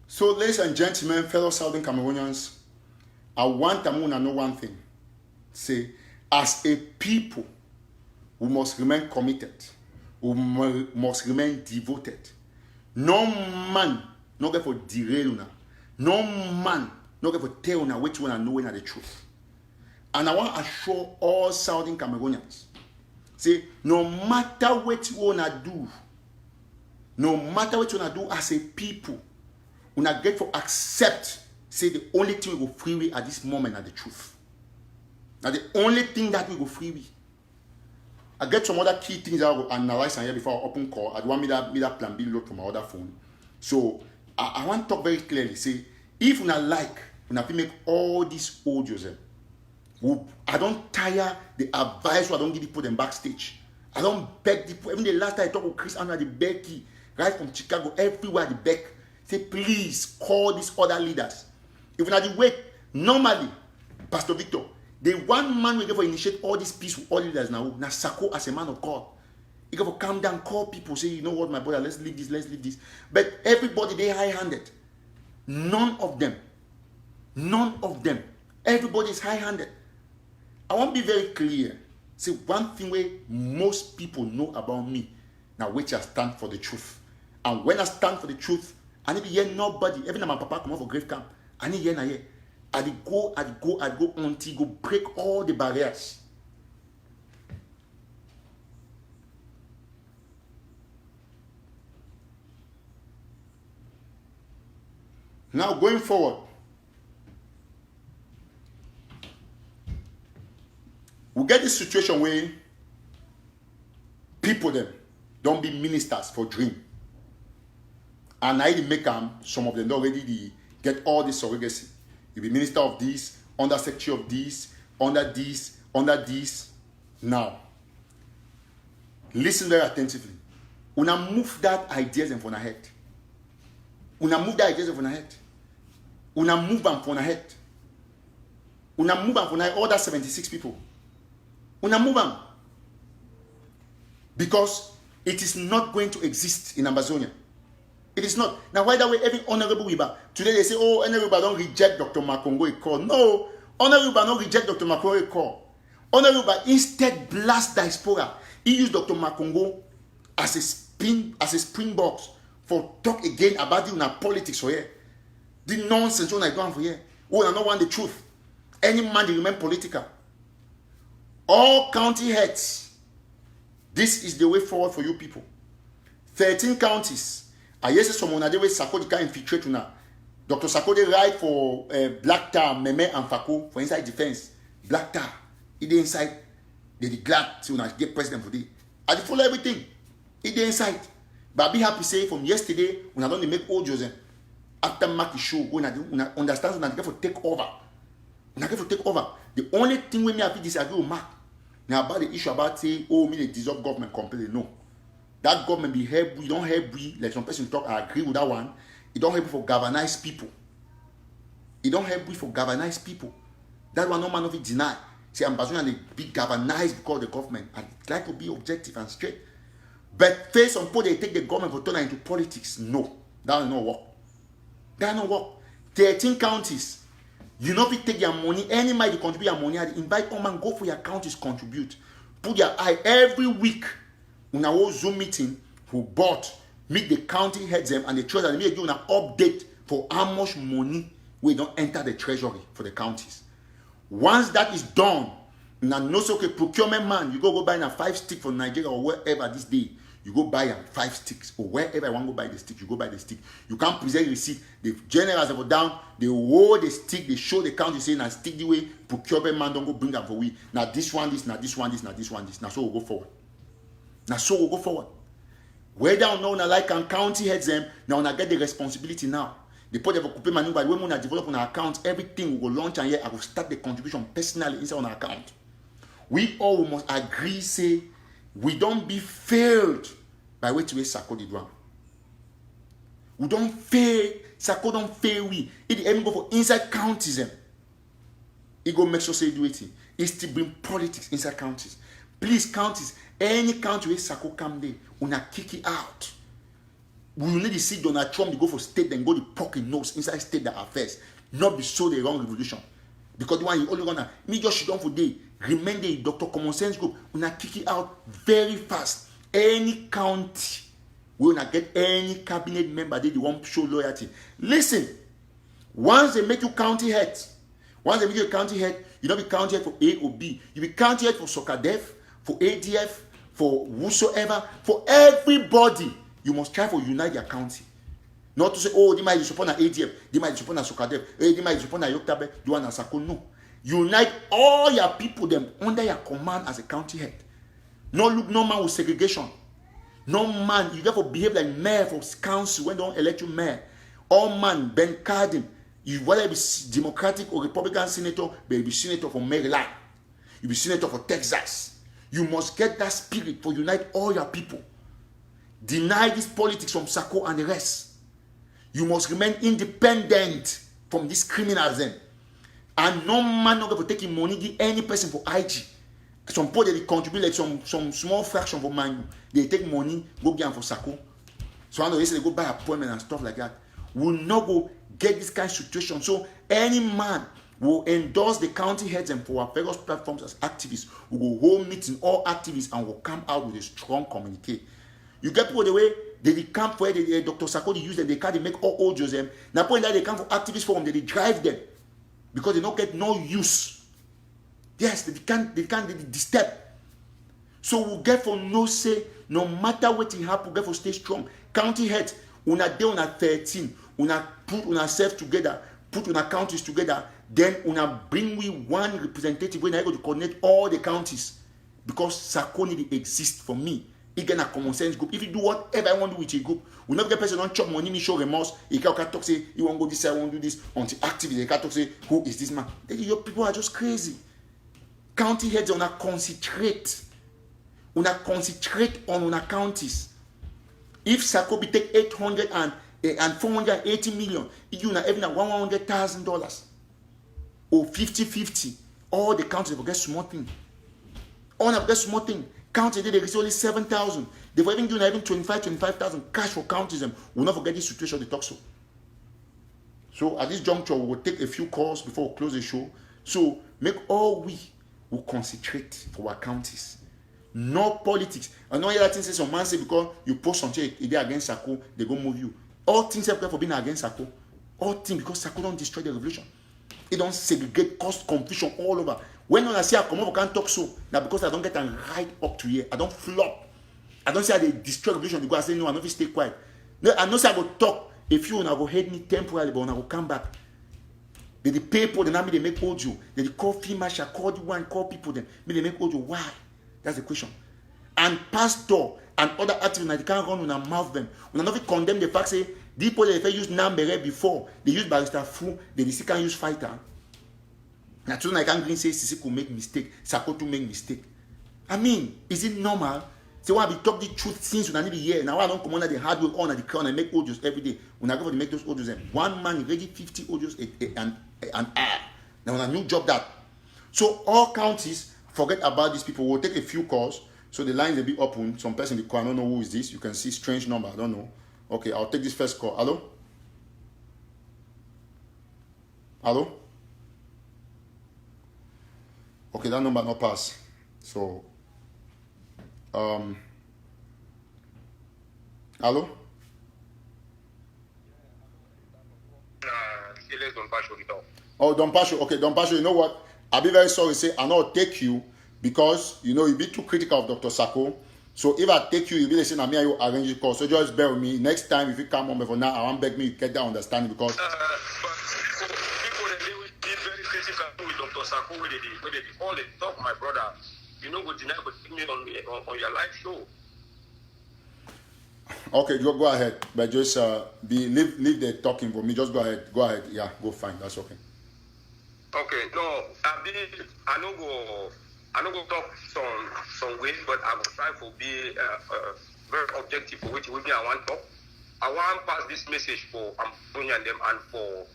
So, ladies and gentlemen, fellow Southern Cameroonians, I want to know one thing. Say, as a people, we must remain committed. We must remain devoted. No man not get for derail una. No man not get for tell una which one I know the truth. And I want to assure all Southern Cameroonians, say, no matter what you wanna do, no matter what you wanna do as a people, we not get for accept. Say the only thing we go free with at this moment are the truth. Now the only thing that we go free with. I get some other key things I will analyze and here before I open call. I want me that plan B load from my other phone. So I want to talk very clearly. Say if we not like, we not make all these audios. I don't tire the advice. I don't give the put them backstage. I don't beg the people. Even the last time I talked with Chris Andrew the Becky, right from Chicago, everywhere the beg. Say please call these other leaders. If we not the way normally, Pastor Victor, the one man we go for initiate all this peace with all leaders now Sako as a man of God. He go for calm down, call people, say, you know what, my brother, let's leave this. But everybody, they high-handed. None of them. Everybody is high-handed. I want to be very clear. See, one thing where most people know about me, now which I stand for the truth. And when I stand for the truth, I need to hear nobody, even my papa come out for grave camp, I need to hear. I go until go break all the barriers. Now going forward, we get this situation where people them don't be ministers for dream. And I make them, some of them already get all this surrogacy. You be minister of this, under secretary of this, under this. Now, listen very attentively. Una move that ideas in front of head. Una move that ideas in front of head. Una move them from head. Una move them from all that 76 people. Una move them. Because it is not going to exist in Ambazonia. It is not. Now, why that way, every honorable Wiba, today they say, oh, honorable don't reject Dr. Makongo a call. No, honorable don't reject Dr. Makongo a call. Honorable instead blast diaspora. He used Dr. Makongo as a springboard for talk again about the politics for here. The nonsense when I go on for here. Oh, I don't want the truth. Any man they remain political. All county heads. This is the way forward for you people. 13 counties. I yes someone that way Sako can infiltrate now. Dr. Sako they write for Black Tar, Meme and Fako for inside defense. Black Tar, it inside. They glad to get president for the. I follow everything. It inside. But I be happy say from yesterday when I don't make old Joseph after Mark the show when I understand when I get for take over. When I get for take over, the only thing when me have to disagree with Mark now about the issue about say me they dissolve government completely no. That government be help we don't help we like some person talk. I agree with that one. It don't help we for galvanize people. It don't help we for galvanize people. That one no man of it deny. See, Ambazonians they be galvanized because of the government and like to be objective and straight. But face on people they take the government for turn into politics. No, that will not work. That will not work. 13 counties. You know if you take your money, any money you contribute your money, invite all man, go for your counties, contribute. Put your eye every week on our Zoom meeting who bought, meet the county heads them and the treasurer, and they give an update for how much money we don't enter the treasury for the counties. Once that is done, now no so okay, procurement man, you go buy a 5 stick from Nigeria or wherever this day. You go buy 5 sticks or wherever I want to go buy the stick, you go buy the stick. You can't present receipt. The generals have down, they hold the stick, they show the county saying now stick the way, procurement man don't go bring them for we. Now this one, this, now this one, this, now this one, this. Now so we'll go forward. Now so we'll go forward. Whether or not like and county heads them, now I get the responsibility now. The point of occupy money by when I develop on our account, everything will go launch and here I will start the contribution personally inside on our account. We all must agree, say, we don't be failed by which way Sako did wrong. We don't fail, Sako don't fail we. It even go for inside counties them. It go make sure say do it. It's to bring politics inside counties. Please, counties, any county where Sako come there, una kick it out. We will need to see Donald Trump to go for state, then go to pocket nose inside state that affairs. Not be so the wrong revolution. Because the one you only gonna me just shit down for day. Remain the Dr. Commonsense group. Una kick it out very fast. Any county will not get any cabinet member they won't show loyalty. Listen, once they make you county head, you don't be county head for A or B. You be county head for SOCADEF, for ADF, for whosoever, for everybody. You must try for unite your county. Not to say, oh, they might support an ADF, they might support an SOCADEF, they might support an Yoktabe, you want a Sako. No. Unite all your people them under your command as a county head. No look, no man with segregation. No man, you therefore behave like mayor for council when they don't elect you mayor. All man, Ben Cardin, you whether be Democratic or Republican senator, but be senator from Maryland. You be senator for Texas. You must get that spirit for unite all your people. Deny this politics from Sako and the rest. You must remain independent from these criminals then. And no man not going to take money give any person for IG. Some people they contribute like some small fraction for man. They take money, go get them for Sako. So I know they go buy appointment and stuff like that. We'll not go get this kind of situation. So any man will endorse the county heads and for our various platforms as activists. We will hold meeting all activists and will come out with a strong communique. You get people the way they camp where Dr. Sako they use them, they can't make all audios them. Now point that they come for activist forum, they drive them because they don't get no use. Yes, they can't disturb. So we get for no say, no matter what it happen, get for stay strong. County heads, una day una 13, una put una self together, put una counties together, then una bring we one representative when I go to coordinate all the counties. Because Sako need to exist for me. He get a common sense group. If you do whatever I want to do with a group, we not get person don't chop money, me show remorse. He can't talk say, you want to go this, I want to do this. Until activists, they can't talk say, who is this man? Your people are just crazy. County heads on a concentrate. Una concentrate on una counties. If Sako be take 800 and 480 million, if you na even $100,000 or 50-50, all the counties will get small thing. All of get small thing. County they receive only 7,000. They will even do even 25,000 cash for counties. We'll not forget this situation they talk so. So at this juncture, we will take a few calls before we close the show. So make all we will concentrate for our counties. No politics. I know other things say some man say because you post something if they against Sako, they go move you. All things have for being against Sako. All things because Sako don't destroy the revolution. It don't segregate, cause confusion all over. When I see I come over, can't talk so. Now because I don't get them right up to here. I don't flop. I don't say I destroy revolution because I say no, I don't stay quiet. No, I know say I go talk. If you wanna go hate me temporarily, but when I will come back. They pay people, then they make audio. They call female, call the one, call people, then they make audio. Why? That's the question. And pastor and other activists, they can't run when I mouth them. When I not condemn the fact say, these people they use number before, they use barrister fool, they still can't use fighter. Now today I can't green say Sisi could make mistake, Sako to make mistake. I mean, is it normal? Say why we talk the truth since when I need to hear. Now I don't come under the hard work on at the crown and make audios every day. When I go to make those audios, one man ready 50 audios an hour. Now when a new job that. So all counties forget about these people. We'll take a few calls. So the lines will be open. Some person in the call, I don't know who is this. You can see strange number. I don't know. Okay, I'll take this first call. Hello? Hello? Okay, that number not pass. So, hello? Oh, Don Pasho. Okay, Don Pasho, you know what? I'll be very sorry. Say, I'll not take you because, you know, you be too critical of Dr. Sako. So if I take you, you'll be saying, I'm here, you arrange the call. So just bear with me. Next time, if you come on, for now, I want beg me get that understanding because. But people, they will be very critical with Dr. Sako, where they all they talk, my brother. You know, good deny, but me on your live show. Okay, go ahead. But just leave the talking for me. Just go ahead. Go ahead. Yeah, go fine. That's okay. Okay, no, I don't go talk some ways, but I will try to be very objective for which I want to talk. I want to pass this message for Ambazonia and them and for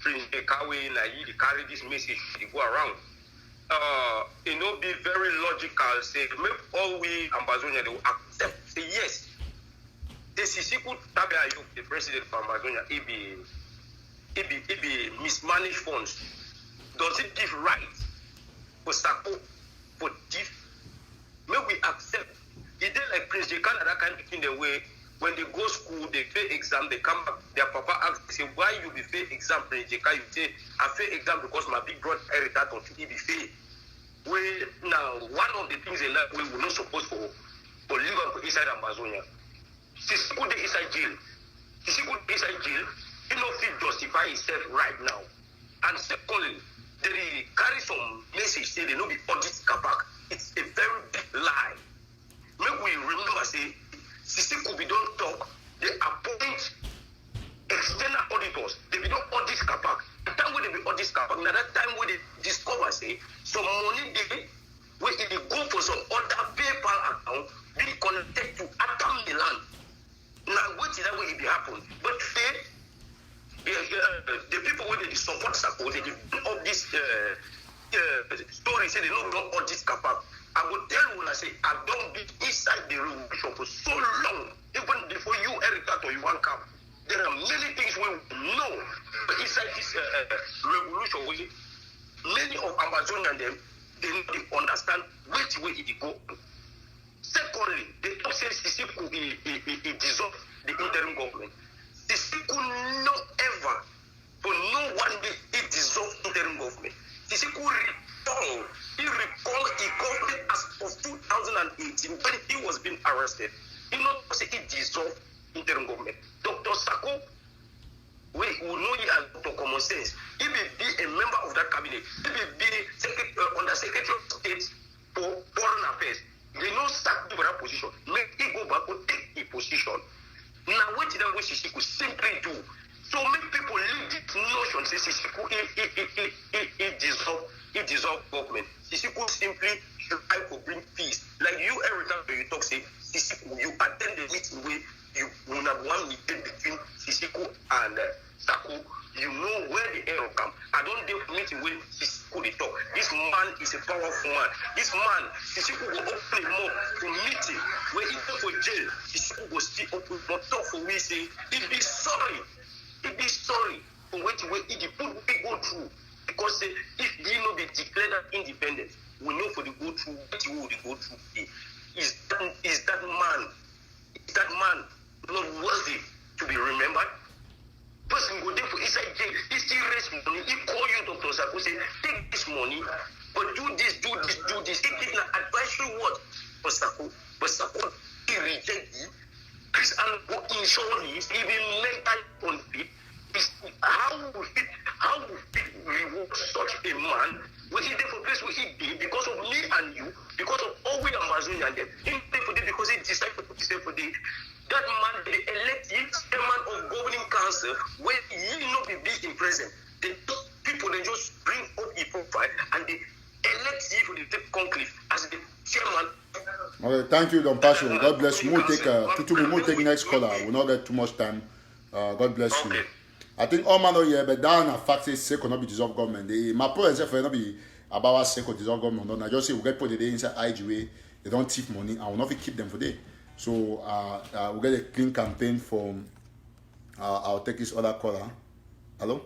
Prince Kawe Nayi to carry this message to go around. You know, be very logical. Say, make all we Ambazonia they will accept. Say yes. The Sisiku Tabeayo, the president of Ambazonia, it be mismanaged funds. Does it give right for Sako for thief? May we accept? It is like Prince Jekan that kind of in the way when they go school, they fail exam, they come back, their papa asks, they say, why you be fail exam, Prince Jekan? You say, I fail exam because my big brother inherited on to be fail. We now one of the things in that we were not supposed to live inside Ambazonia. Sisiku de inside jail. Sisiku inside jail, he no fit justify himself right now. And secondly, they carry some message say they no be audit Kabak. It's a very big lie. Make we remember say Sisiku be don't talk, they appoint external auditors. They be don't audit Kabak. The time when they be audit Kabak, now that time when they discover say some money they where it go for some other PayPal account be connected to Atam Milan. Now what is that way it be happen? But the people when they support Sako, they give up this story, say they don't all this Kabak. I will tell you when I say I don't be inside the revolution for so long, even before you Erica or you want come. There are many things we know inside this revolution. Many of Ambazonians them they don't understand which way it go. Secondly, they don't say Sisiku he dissolve the interim government. Sisiku no ever for no one day he dissolve interim government. Sisiku recall a government as of 2018 when he was being arrested. He not say he dissolved interim government. Dr. Sako, we know he as Dr. Commonsense. He will be a member of that cabinet. He will be under Secretary of State for Foreign Affairs. They know sack for that position. Make he go back and take the position. Now what did Sisiku could simply do? So make people leave this notion say Sisiku he dissolve government. Sisiku simply try to bring peace. Like you every time you talk say Sisiku, you attend the meeting where you will have one meeting between Sisiku and Sako. You know where the error come. I don't do meeting with Sisiku they talk. This man is a powerful man. This man, Sisiku will open him up to meeting where he go for jail. Sisiku will still open but talk for me say he be sorry. He be sorry for what he put we go through. Because if he no be declared independent, we know for the go through what he will go through. Is that man not worthy to be remembered? Person go there for inside jail, he still raise money, he call you Dr. Sako say, take this money, but do this. He give an advisory word for Sako, but Sako he reject it. Chris and go in surely, even mental conflict. How would it reward such a man when he there for place where he did because of me and you, because of all we Ambazonia and them. He there for them because he decided to stay for them. That man, they elect him chairman of governing council when he not be in present. They people they just bring up his profile and they elect him for the conclave as the chairman. Okay, thank you, Don Passion. God bless you. We'll take next caller. We'll not get too much time. God bless you. I think all man here, but down a fact is Seko not be dissolved government. My point is for not be about Seko dissolved government. No, I just say we get put the day inside IGA. They don't thief money. I will not keep them for day. So we'll get a clean campaign from. I'll take this other caller. Hello.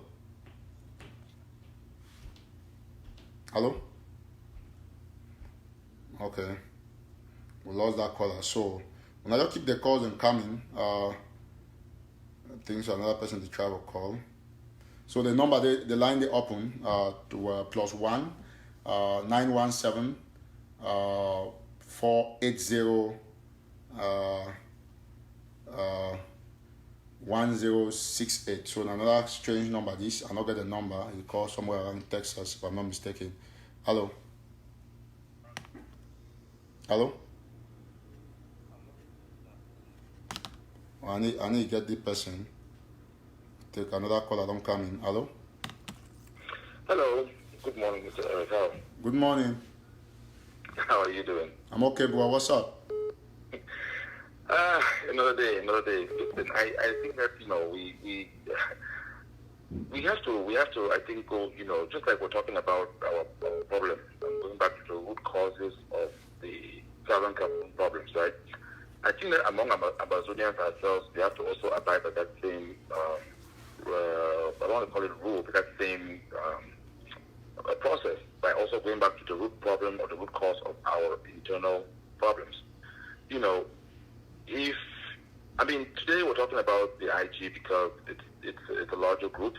Okay. We lost that caller. So when I just keep the calls incoming, I think so another person to try to call. So the number, the line they open to +1 917 480 1068. So another strange number. This I not get the number. You call somewhere around Texas, if I'm not mistaken. Hello. Hello. I need to get the person. Take another call. I don't come in. Hello. Hello. Good morning, Mr. Eric. How? Good morning. How are you doing? I'm okay, bro. What's up? Another day. Listen, I think that we have to I think go just like we're talking about our problem, going back to the root causes of the Southern Cameroon problems, right? I think that among Ambazonians ourselves, we have to also abide by that same I don't want to call it rule, but that same process by also going back to the root problem or the root cause of our internal problems. Today we're talking about the IG because it's a larger group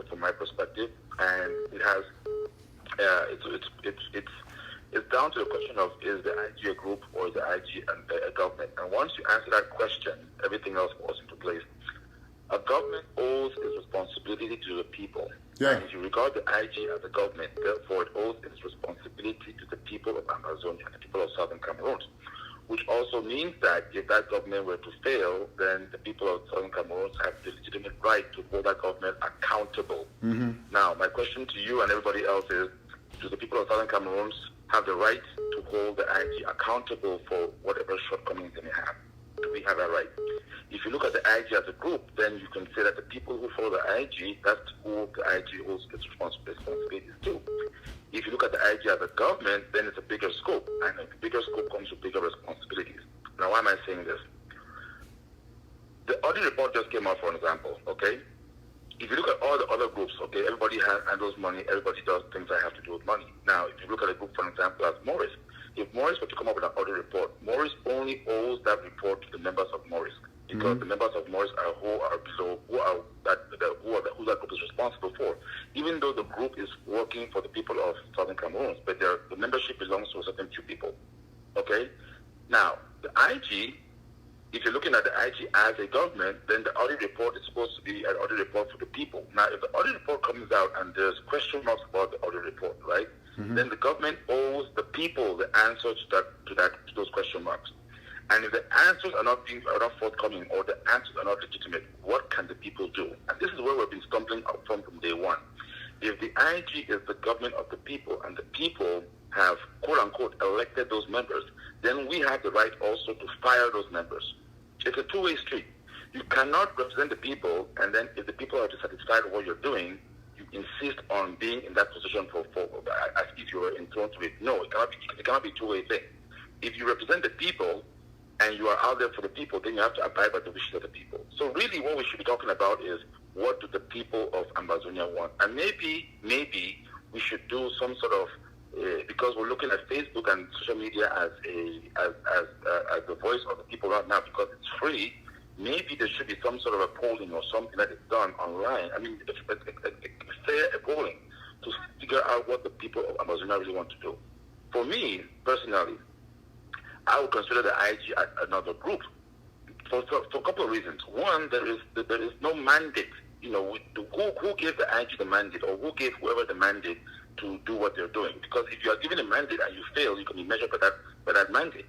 from my perspective, and it has it's down to the question of, is the IG a group or is the IG a government? And once you answer that question, everything else falls into place. A government owes its responsibility to the people. Yeah. And if you regard the IG as a government, therefore it owes its responsibility to the people of Ambazonia, the people of Southern Cameroon. Which also means that if that government were to fail, then the people of Southern Cameroon have the legitimate right to hold that government accountable. Mm-hmm. Now, my question to you and everybody else is, do the people of Southern Cameroon have the right to hold the IG accountable for whatever shortcomings they may have? Do we have that right? If you look at the IG as a group, then you can say that the people who follow the IG, that's who the IG owes its responsibilities to. If you look at the IG as a government, then it's a bigger scope. And a bigger scope comes with bigger responsibilities. Now, why am I saying this? The audit report just came out, for example, okay? If you look at all the other groups, okay, everybody handles money, everybody does things that have to do with money. Now, if you look at a group, for example, as Morris, if Morris were to come up with an audit report, Morris only owes that report to the members of Morris, because the members of Morris are who that group is responsible for. Even though the group is working for the people of Southern Cameroon, but the membership belongs to a certain few people. Okay? Now, the IG, if you're looking at the IG as a government, then the audit report is supposed to be an audit report for the people. Now, if the audit report comes out and there's question marks about the audit report, right? Then the government owes the people the answers to those question marks. And if the answers are not forthcoming or the answers are not legitimate, what can the people do? And this is where we've been stumbling up from day one. If the IG is the government of the people and the people have, quote unquote, elected those members, then we have the right also to fire those members. It's a two-way street. You cannot represent the people, and then if the people are dissatisfied with what you're doing, you insist on being in that position for as if you were enthroned to it. No, it cannot be a two-way thing. If you represent the people and you are out there for the people, then you have to abide by the wishes of the people. So really what we should be talking about is, what do the people of Ambazonia want? And maybe we should do some sort of, because we're looking at Facebook and social media as the voice of the people right now, because it's free, maybe there should be some sort of a polling or something that is done online. I mean, a fair polling to figure out what the people of Ambazonia really want to do. For me, personally, I would consider the IG another group for a couple of reasons. One, there is no mandate. Who gave the IG the mandate, or who gave whoever the mandate to do what they're doing? Because if you are given a mandate and you fail, you can be measured by that mandate.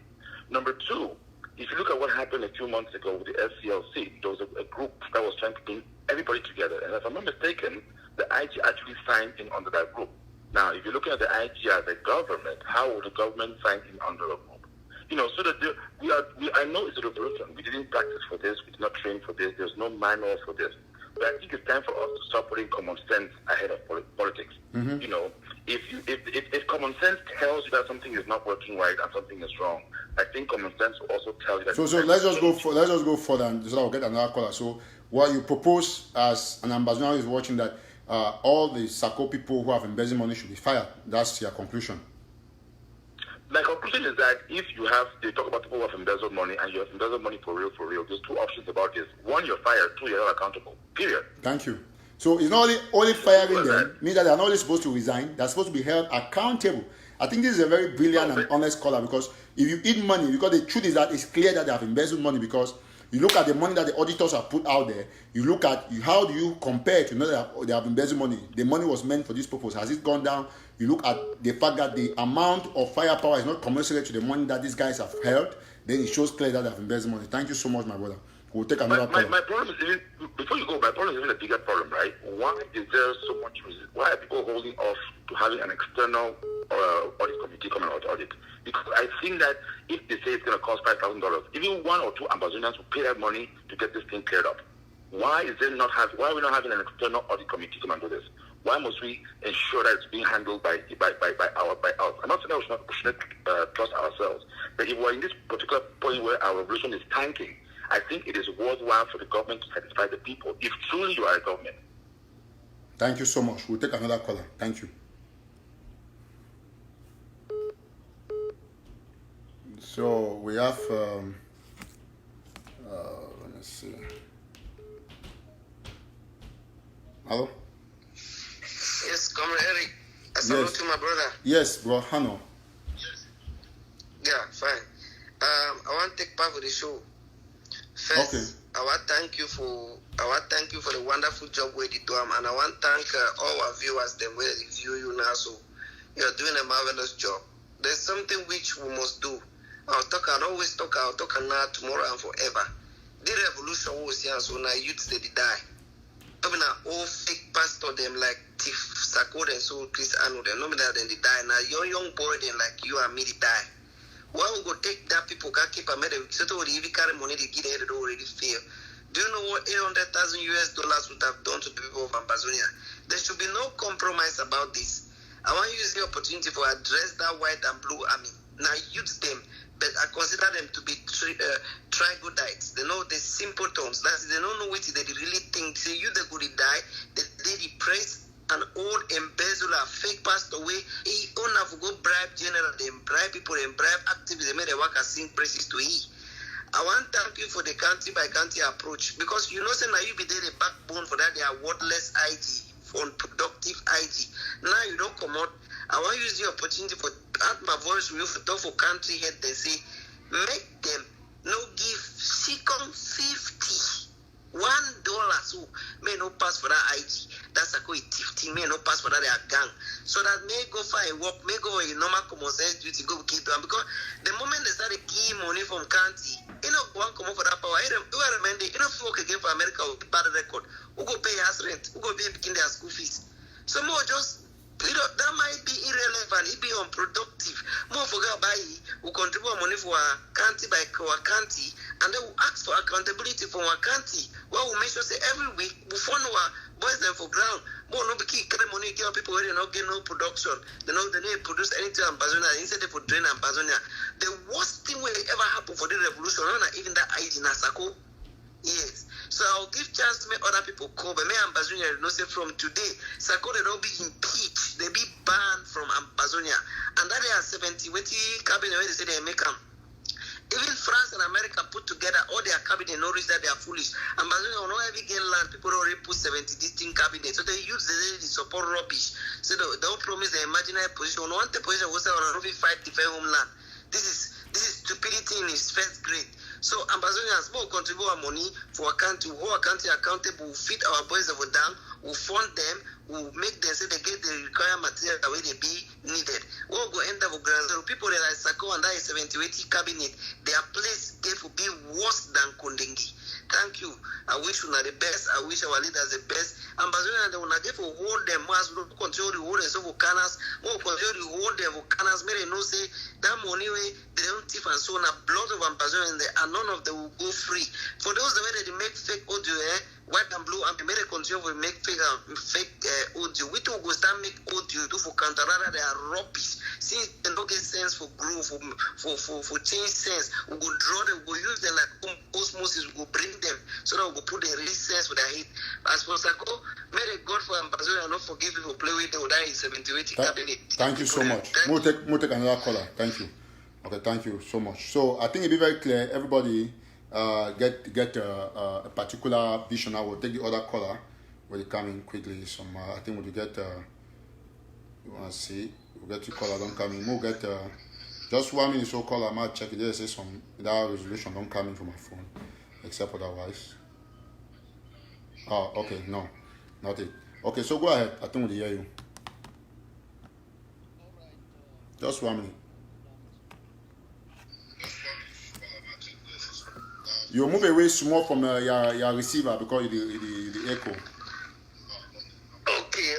Number two, if you look at what happened a few months ago with the SCLC, there was a group that was trying to bring everybody together. And if I'm not mistaken, the IG actually signed in under that group. Now, if you're looking at the IG as a government, how would the government sign in under a group? So that I know it's a revolution. We didn't practice for this. We did not train for this. There's no manual for this. But I think it's time for us to start putting common sense ahead of politics. If common sense tells you that something is not working right and something is wrong, I think common sense will also tell you that. So let's just go further, and so I'll get another caller. So what you propose as an Ambazonian is watching, that all the Sako people who have embezzled money should be fired. That's your conclusion. my conclusion is that if you have, they talk about people who have embezzled money and you have embezzled money for real, there's two options about this. One, you're fired. Two, you're not accountable. Period. Thank you. So it's not only firing them, means that they're not only supposed to resign, they're supposed to be held accountable. I think this is a very brilliant and honest caller, because if you eat money, because the truth is that it's clear that they have embezzled money, because you look at the money that the auditors have put out there, you look at how do you compare to know that they have embezzled money. The money was meant for this purpose. Has it gone down? You look at the fact that the amount of firepower is not commensurate to the money that these guys have held, then it shows clearly that they have embezzled money. Thank you so much, my brother. We'll take another call. My problem is even, before you go, my problem is even a bigger problem, right? Why is there so much resistance? Why are people holding off to having an external audit committee come and audit? Because I think that if they say it's going to cost $5,000, even one or two Ambazonians will pay that money to get this thing cleared up. Why are we not having an external audit committee come and do this? Why must we ensure that it's being handled by us? I'm not saying that we shouldn't trust ourselves, but if we're in this particular point where our revolution is tanking, I think it is worthwhile for the government to satisfy the people, if truly you are a government. Thank you so much. We'll take another caller. Thank you. So we have, let me see. Hello? Yes, Comrade Eric. I salute to my brother. Yes, bro. Hano. Yeah, fine. I want to take part of the show. First, okay. I want to thank you for the wonderful job we did, and I want to thank all our viewers them where they view you now. So you're doing a marvelous job. There's something which we must do. I'll talk now, tomorrow, and forever. The revolution was here, so now youths they die. I mean, all fake pastor them like Tiff Sako and so Chris Anu, they know me that then they die. Now young boy then like you and me they die. Why we go take that people can keep a medal? So to really carry money they get it already fail. Do you know what $800,000 would have done to the people of Ambazonia? There should be no compromise about this. I want to use the opportunity to address that white and blue army. Now use them, but I consider them to be trigodites. They know the simple terms. That's they don't know what they really think. Say you the good die, they depress an old embezzler, fake passed away. He don't have to go bribe general, they bribe people, they bribe activists, they made a work as sing praises to he. I want to thank you for the country by country approach, because you know say now you be there the backbone for that they are worthless IG, unproductive IG. Now you don't come out. I want to use the opportunity for add my voice with you for talk for country head. They say make them no give second $50 so may no pass for that IG. That's a good 15 may no pass for that they are gang. So that may go for a walk, may go a normal Commonsense duty go keep them, because the moment they start key money from country, you know one come over for that power. You remember you know if you work again for America with bad record, who go pay house rent, who go pay begin their school fees. So more just that might be irrelevant, it be unproductive. More forget about it, we contribute money for our county by our county, and then we ask for accountability from our county. Well, we make sure say every week we fund our boys them for ground. More no be key carry money give people where they not get no production. They need to produce anything in Ambazonia instead of drain Ambazonia. The worst thing will ever happen for the revolution, not even that ID Nasako. Yes. So I'll give chance to make other people call, but me Ambazonia, you know, say from today, Sako they don't be impeached, they be banned from Ambazonia. And that they are 70, what cabinet where they say they make them. Even France and America put together all their cabinet notice that they are foolish. Ambazonia will not ever get land, people already put 70 distinct cabinets. So they use the support rubbish. So they don't promise the imaginary position. One the position was on a fight defend homeland. This is stupidity in its first grade. So Ambazonians will contribute our money for our country, hold our country accountable, we'll feed our boys over down, we'll fund them, we'll make them say they get the required material the way they be needed. We'll go end up with grand zero. People that are Sako and that is 70-80 cabinet, their place get to be worse than Kondengi. Thank you. I wish you are the best. I wish our leaders the best. Ambazonians, they will not get to hold them as we control the hold them so volcanoes, more control the hold them volcanoes, may they know say that money way they don't thief and so on. Blood of Ambazonians and none of them will go free. For those the way they make fake audio, white and blue, and they made a continue will make fake audio. We will go start make audio do for counter rather they are rubbish. Since they don't get sense for growth, for change sense, we go draw them, we go use them like osmosis, we go bring them so that we go put the real sense with their head. As for Sako, may the God for Ambazonia not forgive people play with them that is 70-80 cabinet. Thank you so much. We'll take another caller. Thank you. Okay, thank you so much. So I think it'll be very clear. Everybody get a particular vision. I will take the other caller. Will come in quickly? I think we'll get. You want to see? We'll get your caller. Don't come in. We'll get just 1 minute. So caller, I might check it. There say some that resolution don't come in from my phone, except otherwise. Oh, okay, no, not it. Okay, so go ahead. I think we'll hear you. Just 1 minute. You move away small from your receiver because the echo. Okay.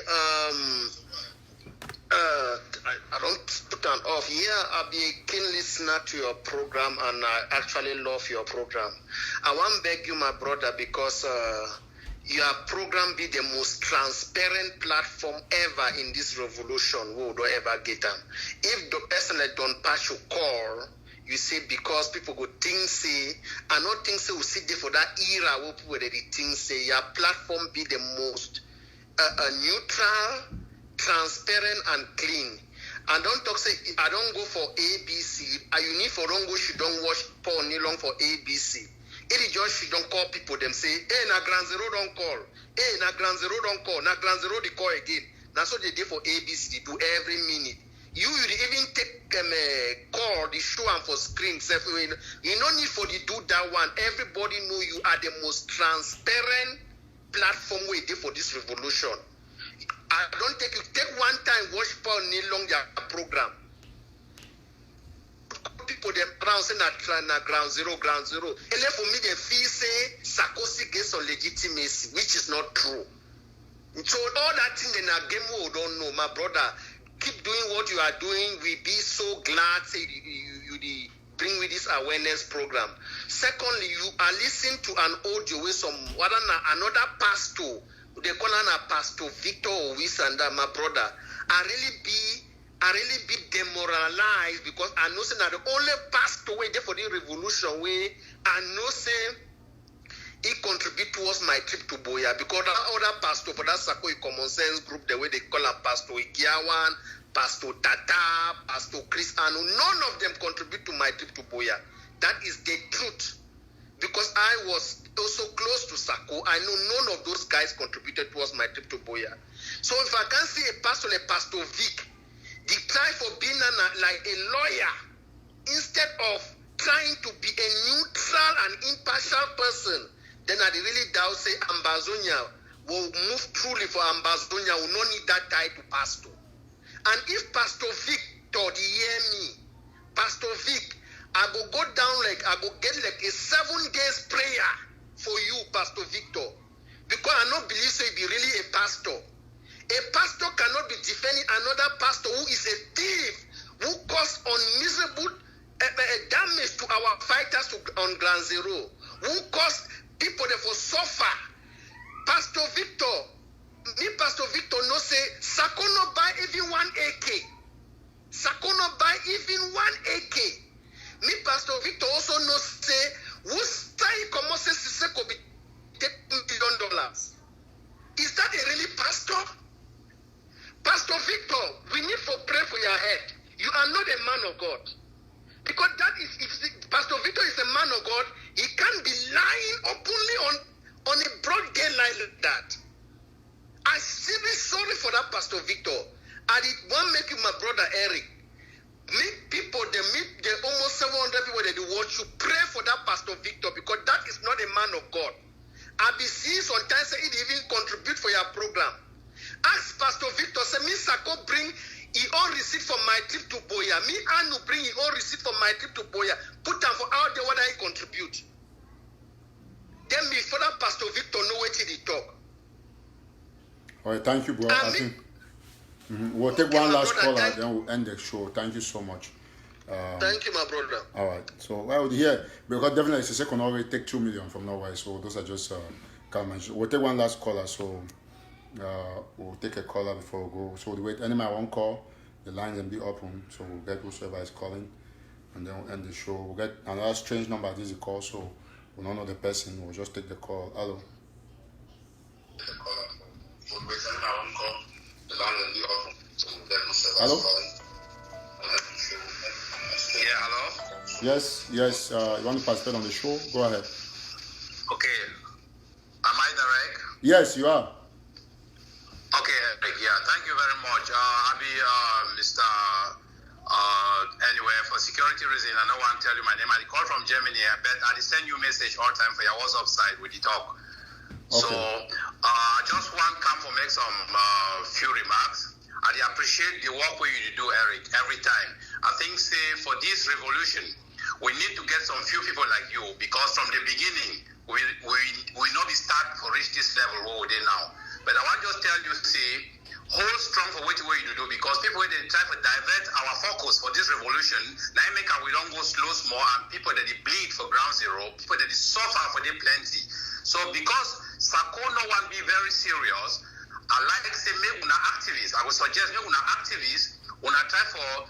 I don't put an off. Yeah, I'll be a keen listener to your program, and I actually love your program. I want to beg you, my brother, because your program be the most transparent platform ever in this revolution we would ever get them. If the person that don't pass your call, you say because people go think say, I don't think so we sit there for that era where people already think say your platform be the most neutral, transparent and clean. I don't talk say I don't go for ABC. You need for don't go she don't watch Paul Nilong for ABC. It is just she don't call people them say, hey na Grand Zero don't call. Hey na Grand Zero don't call. Na Grand Zero they call again. That's what they do for ABC. They do every minute. You even take call the show and for screen. You no need for the do that one. Everybody know you are the most transparent platform we did for this revolution. I don't take one time watch Paul Nilong their program. People them around say na ground zero. And then for me they feel say Sarkozy gets some legitimacy, which is not true. So all that thing in a game we don't know, my brother. Keep doing what you are doing. We be so glad say you bring with this awareness program. Secondly, you are listening to an audio with another pastor. They call him a Pastor Victor Owisanda, my brother. I really be demoralized because I know say that the only pastor way there for the revolution way I know say he contribute towards my trip to Boya because that other pastor for that Sakoi Commonsense group, the way they call him Pastor Ikiawan, Pastor TATAW, Pastor Chris Anu, none of them contribute to my trip to Boya. That is the truth. Because I was also close to Sako, I know none of those guys contributed towards my trip to Boya. So if I can see a pastor like Pastor Vic, they try for being like a lawyer instead of trying to be a neutral and impartial person, then I really doubt say Ambazonia will move truly for Ambazonia, will not need that title pastor. And if Pastor Victor, hear me, Pastor Vic, I go down I go get like a 7 days prayer for you, Pastor Victor. Because I don't believe so he be really a pastor. A pastor cannot be defending another pastor who is a thief, who caused unmiserable damage to our fighters on Ground Zero, who caused people that for suffer. Pastor Victor no say, Sako no buy even 1 AK. Sako no buy even 1 AK. Me, Pastor Victor also no say, who say Commonsense could be $10 million. Is that a really pastor? Pastor Victor, we need to pray for your head. You are not a man of God. Because that is, if Pastor Victor is a man of God, he can't be lying openly on a broad daylight like that. I'm seriously sorry for that, Pastor Victor. I did want to make you my brother Eric. Meet people, they almost 700 people that they watch you. Pray for that Pastor Victor because that is not a man of God. I be seeing sometimes say he even contribute for your program. Ask Pastor Victor, say me Sako bring his own receipt for my trip to Boya. Me Anu bring his own receipt for my trip to Boya. Put them for out there what I contribute. Then before that Pastor Victor know what he talk. All right, thank you, bro. I think we'll take one last caller, then we'll end the show. Thank you so much. Thank you, my brother. All right. So, well, here, because definitely it's a second already take 2 million from nowhere. So, those are just comments. We'll take one last caller. So, we'll take a caller before we go. So, we'll wait. Any man won't call, the lines will be open. So, we'll get whoever is calling. And then we'll end the show. We'll get another strange number. This is a call. So, we'll not know the person. We'll just take the call. Hello. Hello? Yeah, hello? Yes. You want to participate on the show? Go ahead. Okay. Am I direct? Yes, you are. Okay, yeah, thank you very much. I'll be Mr. Anyway, for security reason, I don't want to tell you my name. I call from Germany, but I send you message all time for your WhatsApp side with the talk. Okay. So, just one come for make some few remarks. I appreciate the work where you do, Eric, every time. I think, say, for this revolution, we need to get some few people like you, because from the beginning, we know we start to reach this level where we're now. But I want to just tell you, see, hold strong for what you do, because people, they try to divert our focus for this revolution. Now, make we don't go slow small, and people that they bleed for ground zero, people that they suffer for them plenty. So, because Sako no one be very serious, I like to say, make una activists. I would suggest make una activists, una try for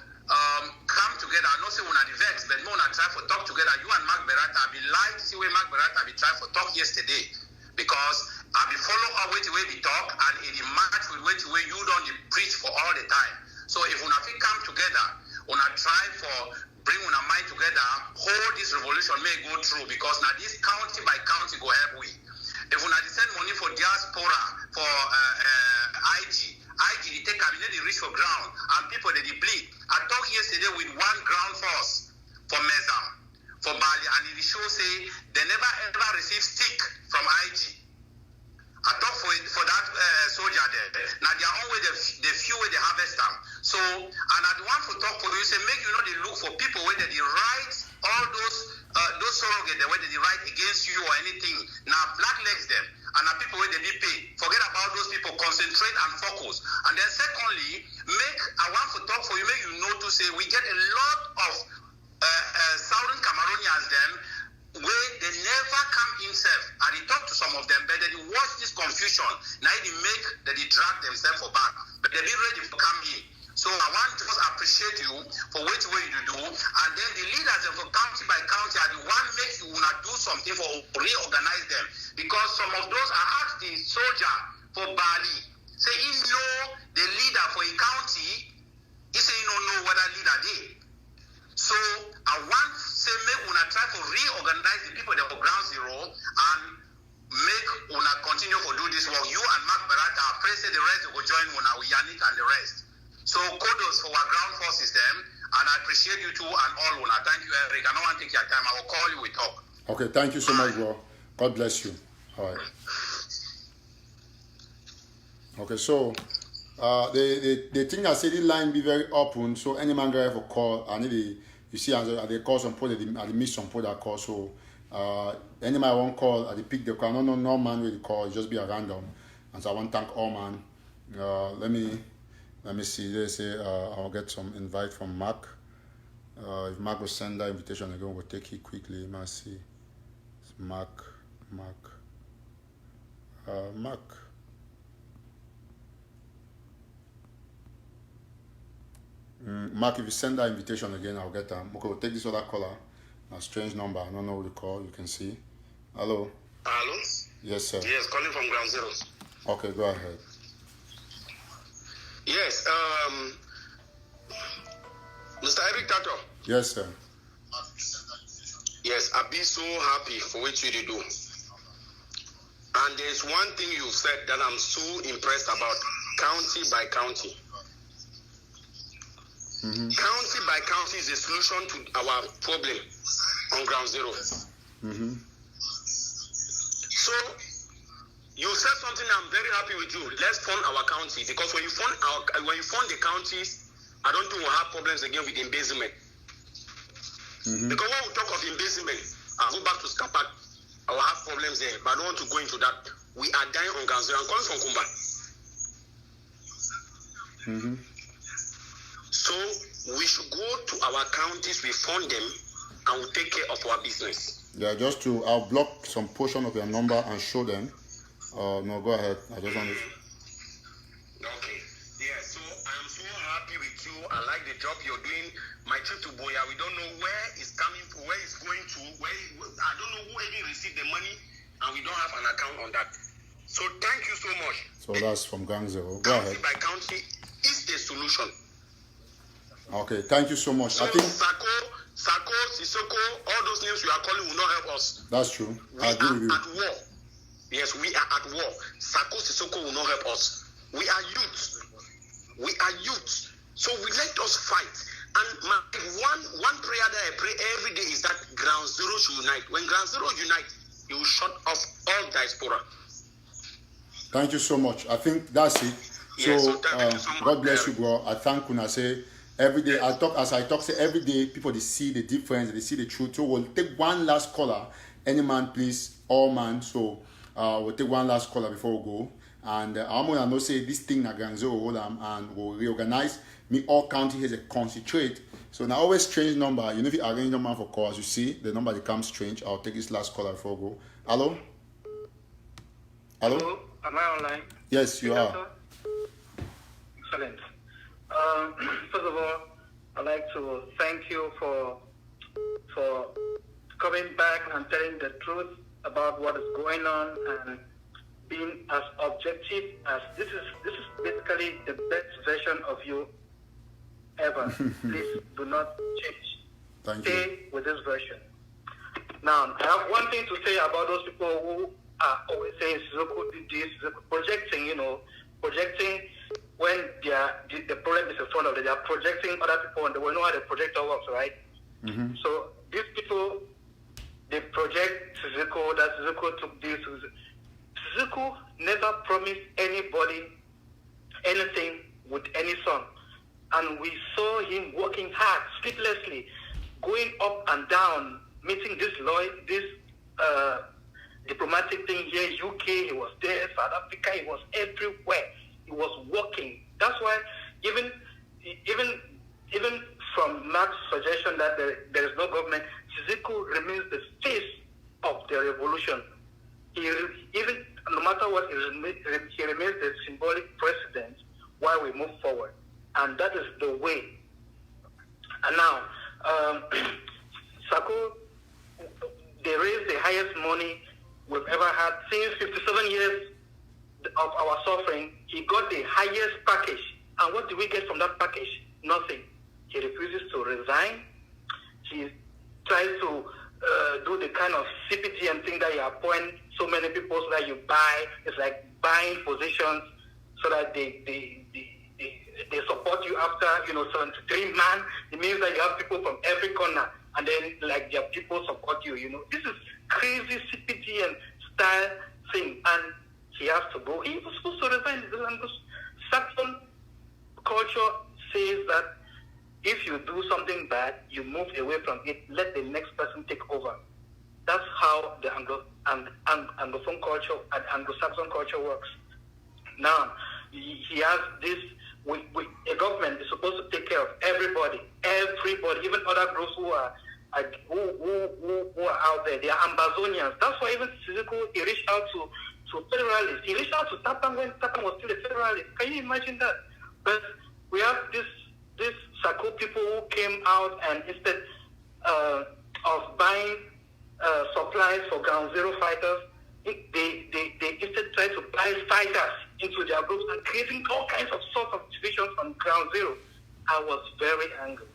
come together. I know say una vex, but no una try for talk together. You and Mark Berata, I be like to see where Mark Berata be try for talk yesterday, because I be follow up with the way we talk, and it match with the way you don't preach for all the time. So if una fit come together, una try for bring una mind together, hold this revolution may go through, because now this county by county go help we. If we send money for diaspora, for IG, they take cabinet, they reach for ground, and people they bleed. I talked yesterday with one ground force for Mezam, for Bali, and it shows say they never ever receive stick from IG. I talk for that soldier there. Now their own way, the few way they harvest them. So, and I want to talk for you, say make you know they look for people where they write all those surrogates where they write against you or anything. Now blacklegs them, and now people where they be paid. Forget about those people. Concentrate and focus. And then secondly, I want to talk for you. Make you know to say we get a lot of Southern Cameroonians them, where they never come himself, and he talked to some of them, but they watch this confusion. Now they make that they drag themselves for back, but they be ready to come in. So I want to just appreciate you for what you do, and then the leaders for county by county are the one make you wanna do something for reorganize them, because some of those I asked the soldier for Bali, say he know the leader for a county, he say he don't know what that leader did. So I want to say make una try to reorganize the people that are ground zero and make una continue to do this work. You and Mark Berata, I pray say the rest will join una with Yannick and the rest. So kudos for our ground forces them, and I appreciate you too and all una. Thank you, Eric. I don't want to take your time. I will call you, we talk. Okay, thank you so much, bro. God bless you. All right. Okay, so the thing I said, the line be very open, so any man can have a call, and you see, as they call some point, they miss some point that call. So any man won't call, they pick the call. No man will call. It just be a random. And so I want to thank all man. Let me see. They say I'll get some invite from Mark. If Mark will send that invitation again, we'll take it quickly. You must see. It's Mark. Mark, if you send that invitation again, I'll get them. Okay, we'll take this other caller. A strange number. I don't know who to call. You can see. Hello. Hello? Yes, sir. Yes, calling from Ground Zero. Okay, go ahead. Yes, Mr. Eric TATAW. Yes, sir. Yes, I be so happy for what you do. And there's one thing you said that I'm so impressed about, county by county. Mm-hmm. County by county is the solution to our problem on Ground Zero. Mm-hmm. So, you said something I'm very happy with you. Let's fund our county, because when you fund the counties, I don't think we'll have problems again with embezzlement. Mm-hmm. Because when we talk of embezzlement, I'll go back to Skapak, I will have problems there, but I don't want to go into that. We are dying on Ground Zero. I'm calling from Kumba. Mm-hmm. So we should go to our counties, we fund them, and we take care of our business. Yeah, I'll block some portion of your number and show them. No, go ahead. I just want to. Okay. Yeah, so I'm so happy with you. I like the job you're doing. My trip to Boya, we don't know where it's coming from, where it's going to, I don't know who even received the money, and we don't have an account on that. So thank you so much. So that's from Gang Zero. Go County ahead. by county is the solution. Okay, thank you so much. So I think Sako, Sissoko, all those names you are calling will not help us. that's true. We I agree are with you. at war. Yes, we are at war. Sako, Sissoko will not help us. We are youth. We are youth. So we let us fight. And one prayer that I pray every day is that Ground Zero should unite. When Ground Zero unite, it will shut off all diaspora. Thank you so much. I think that's it. Yes, So, so thank you so much, God bless you, Eric. bro. I thank Kuna. Say every day I talk say every day people they see the difference, they see the truth. So we'll take one last caller. Any man, please, all man. So we'll take one last caller before we go. And I'm gonna know say this thing na Ground Zero hold and we'll reorganize. Me all county has a concentrate. So now always strange number. You know if you arrange number for calls, you see the number becomes strange. I'll take this last caller before we go. Hello? Hello? Hello, am I online? Yes, you are. Excellent. First of all, I'd like to thank you for coming back and telling the truth about what is going on and being as objective as this is basically the best version of you ever. Please do not change. Thank you. Stay with this version. Now, I have one thing to say about those people who are always saying Sissoko did this, projecting when the problem is in front of them. They are projecting other people and they will know how the projector works, right? Mm-hmm. So these people, they project Sissoko, that Sissoko took this. Sissoko never promised anybody anything with any son. And we saw him working hard, sleeplessly, going up and down, meeting this diplomatic thing here, UK, he was there, South Africa, he was everywhere. He was working. That's why even from Mark's suggestion that there is no government, Sissoko remains the face of the revolution. No matter what, he remains the symbolic president while we move forward. And that is the way. And now, Sako, they raised the highest money we've ever had since 57 years of our suffering. He got the highest package. And what do we get from that package? Nothing. He refuses to resign. He tries to do the kind of CPT and thing that you appoint so many people so that you buy. It's like buying positions so that they support you after 73 man. It means that you have people from every corner, and then like their people support you. This is crazy CPT and style thing, and he has to go. He was supposed to resign. Saxon culture says that if you do something bad, you move away from it. Let the next person take over. That's how the Anglophone culture and Anglo-Saxon culture works. Now he has this. A government is supposed to take care of everybody, even other groups who are out there. They are Ambazonians. That's why even Sissoko, he reached out to federalists. He reached out to TATAW when TATAW was still a federalist. Can you imagine that? But we have this Sako people who came out and instead of buying supplies for Ground Zero fighters, they instead tried to buy fighters into their groups and creating all kinds of sorts of divisions on Ground Zero. I was very angry.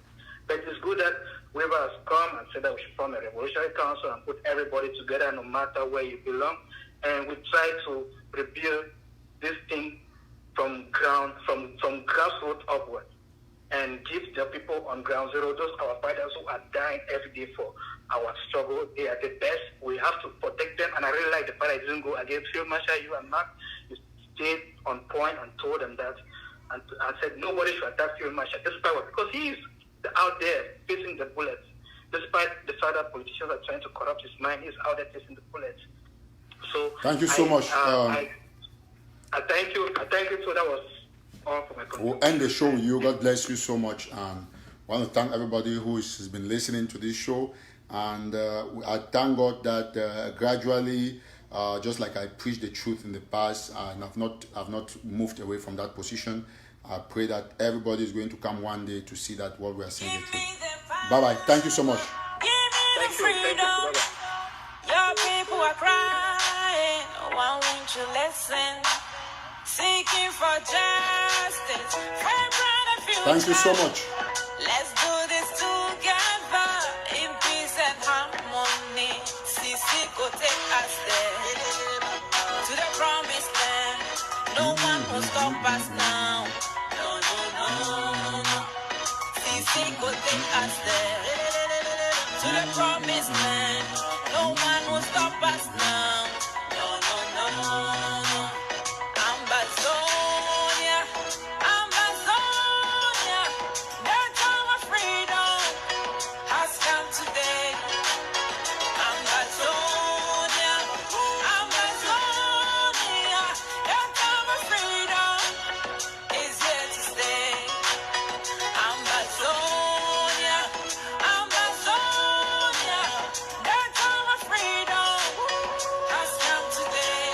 But it's good that Weaver has come and said that we should form a revolutionary council and put everybody together no matter where you belong. And we try to rebuild this thing from grassroots upward and give the people on Ground Zero, those our fighters who are dying every day for our struggle. They are the best. We have to protect them. And I really like the fact I didn't go against Field Marshal, you and Mark. You stayed on point and told them that and said nobody should attack Field Marshal despite what, because he is out there facing the bullets. Despite the fact that politicians are trying to corrupt his mind, he's out there facing the bullets. So thank you so much. I thank you. I thank you. So that was all for my contribution. We'll end the show with you. God bless you so much. And I want to thank everybody who has been listening to this show. And I thank God that gradually, just like I preached the truth in the past, and I've not moved away from that position. I pray that everybody is going to come one day to see that what we are saying is true. Bye-bye. Thank you so much. Thank you. Your people are crying. Why won't you listen? Seeking for justice. Thank you so much. Let's do this together in peace and harmony. Sisi go take us there to the promised land. No one will stop us now. No, no, no, no. Sisi go take us there to the promised land. No one will stop us now. No, no, no, no. Ambazonia, Ambazonia, the time of freedom has come today. Ambazonia, Ambazonia, the time of freedom is here to stay. Ambazonia, Ambazonia, the time of freedom has come today.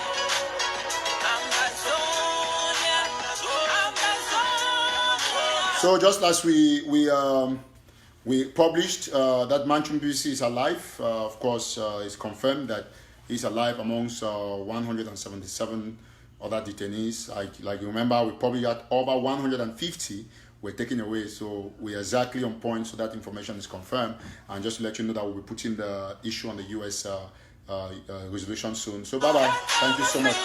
Ambazonia, Ambazonia. So just as we published that Manchum BBC is alive, of course, it's confirmed that he's alive amongst 177 other detainees. Like you remember, we probably had over 150 were taken away, so we're exactly on point, so that information is confirmed. And just to let you know that we'll be putting the issue on the US resolution soon. So bye-bye. Thank you so much.